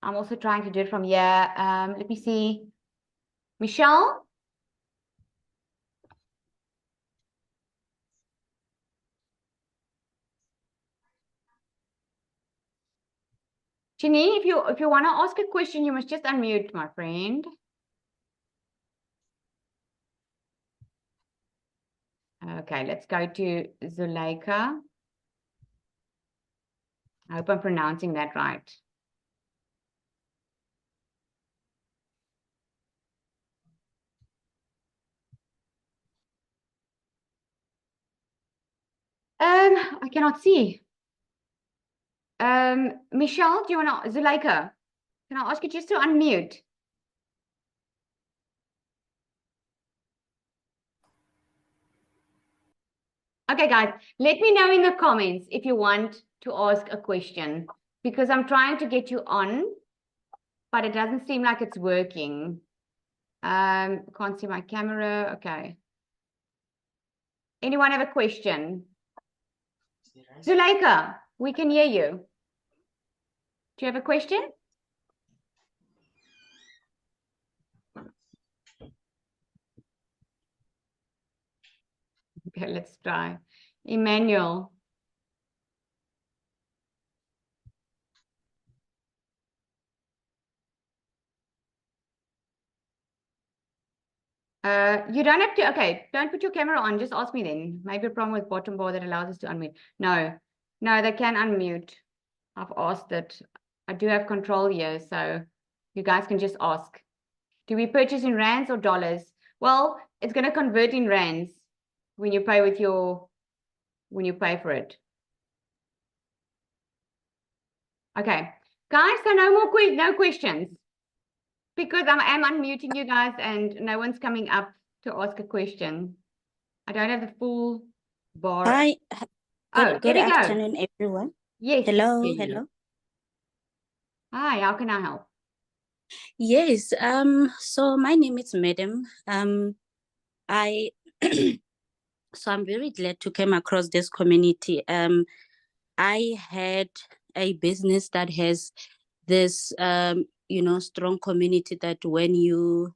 A: I'm also trying to do it from here. Let me see. Michelle? Janine, if you want to ask a question, you must just unmute, my friend. Okay, let's go to Zuleika. I hope I'm pronouncing that right. I cannot see. Michelle, do you want to, Zuleika, can I ask you just to unmute? Okay, guys, let me know in the comments if you want to ask a question, because I'm trying to get you on, but it doesn't seem like it's working. Can't see my camera. Okay. Anyone have a question? Zuleika, we can hear you. Do you have a question? Okay, let's try. Emmanuel. You don't have to, okay, don't put your camera on, just ask me then. Maybe a problem with bottom bar that allows us to unmute. No, they can unmute. I've asked it. I do have control here, so you guys can just ask. Do we purchase in rands or dollars? Well, it's going to convert in rands when you pay with when you pay for it. Okay, guys, so no questions. Because I am unmuting you guys and no one's coming up to ask a question. I don't have the full bar.
G: Hi.
A: Oh,
G: Good
A: here we go.
G: afternoon, everyone.
A: Yes.
G: Hello,
A: yes.
G: hello.
A: Hi, how can I help?
G: Yes, so my name is Madam. So I'm very glad to come across this community. I had a business that has this strong community that when you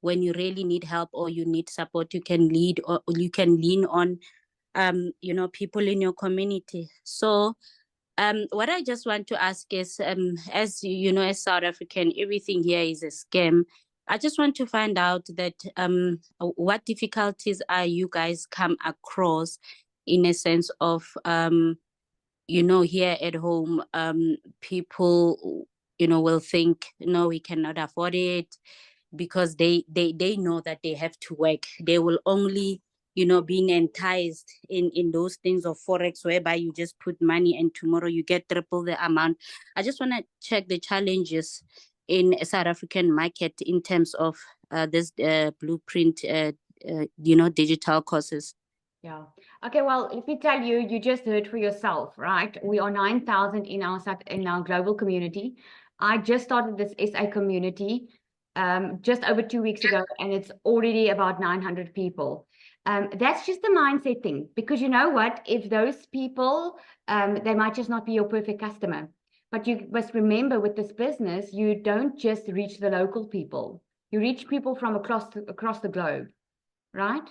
G: really need help or you need support, you can lead or you can lean on people in your community. So what I just want to ask is, as you know, as South African, everything here is a scam. I just want to find out that what difficulties are you guys come across in a sense of here at home, people will think, no, we cannot afford it, because they know that they have to work. They will only being enticed in those things of forex, whereby you just put money and tomorrow you get triple the amount. I just want to check the challenges in South African market in terms of this blueprint digital courses.
A: Yeah. Okay, well, let me tell you, you just heard for yourself, right? We are 9,000 in our global community. I just started this SA community just over 2 weeks ago, and it's already about 900 people. That's just a mindset thing, because you know what? If those people, they might just not be your perfect customer. But you must remember, with this business, you don't just reach the local people. You reach people from across the globe, right?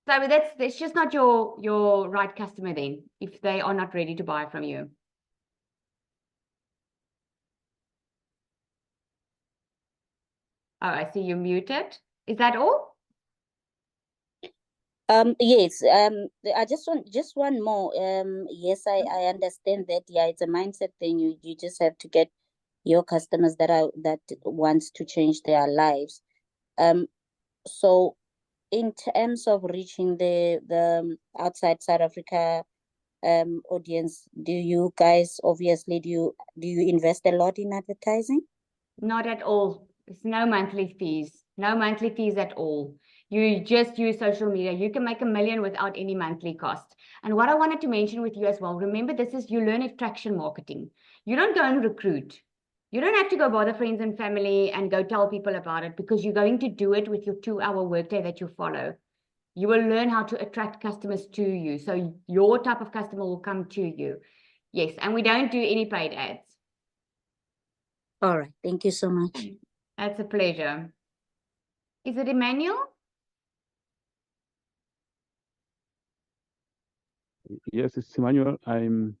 A: So that's just not your right customer then, if they are not ready to buy from you. Oh, I see you muted. Is that all?
G: Yes, I just one more. Yes, I understand that. Yeah, it's a mindset thing. You just have to get your customers that wants to change their lives. So in terms of reaching the outside South Africa audience, do you guys obviously do you invest a lot in advertising?
A: Not at all. There's no monthly fees. No monthly fees at all. You just use social media. You can make $1 million without any monthly cost. And what I wanted to mention with you as well, remember, you learn attraction marketing. You don't go and recruit. You don't have to go bother friends and family and go tell people about it, because you're going to do it with your 2-hour workday that you follow. You will learn how to attract customers to you. So your type of customer will come to you. Yes, and we don't do any paid ads.
G: All right. Thank you so much.
A: That's a pleasure. Is it Emmanuel?
H: Yes, it's Emmanuel. I'm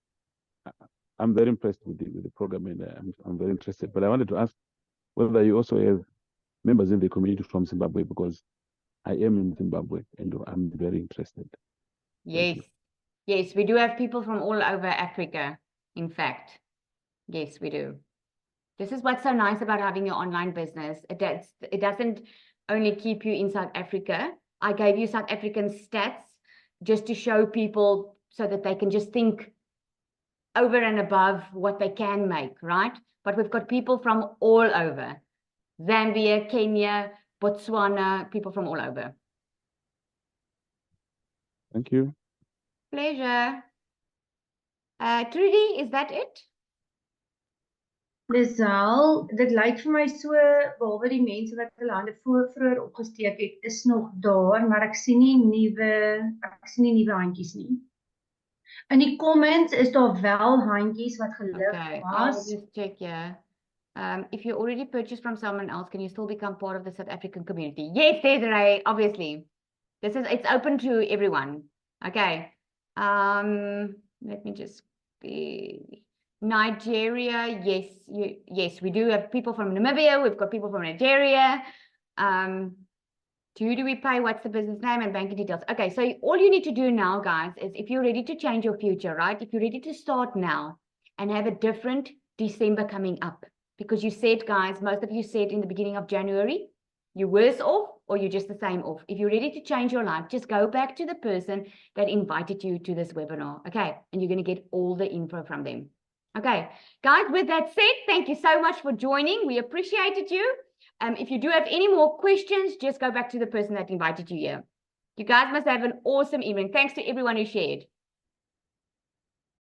H: very impressed with the program, and I'm very interested. But I wanted to ask whether you also have members in the community from Zimbabwe, because I am in Zimbabwe and I'm very interested.
A: Yes. Yes, we do have people from all over Africa, in fact. Yes, we do. This is what's so nice about having your online business. It doesn't only keep you in South Africa. I gave you South African stats just to show people so that they can just think over and above what they can make, right? But we've got people from all over. Zambia, Kenya, Botswana, people from all over.
H: Thank you.
A: Pleasure. Trudy, is that it?
F: Lisel, dit lyk vir my so, behalwe die mense wat hulle hande vroeër opgesteek het, is nog daar, maar ek sien nie nuwe handjies nie. In die comments is daar wel handjies wat gelig
A: Okay, I'll
F: was.
A: just check here. If you already purchased from someone else, can you still become part of the South African community? Yes, Desiree, obviously. It's open to everyone. Okay. Let me just be Nigeria. Yes, we do have people from Namibia. We've got people from Nigeria. To who do we pay? What's the business name and banking details? Okay, so all you need to do now, guys, is if you're ready to change your future, right? If you're ready to start now and have a different December coming up, because you said, guys, most of you said in the beginning of January, you're worse off or you're just the same off. If you're ready to change your life, just go back to the person that invited you to this webinar, okay? And you're going to get all the info from them. Okay, guys, with that said, thank you so much for joining. We appreciated you. If you do have any more questions, just go back to the person that invited you here. You guys must have an awesome evening. Thanks to everyone who shared.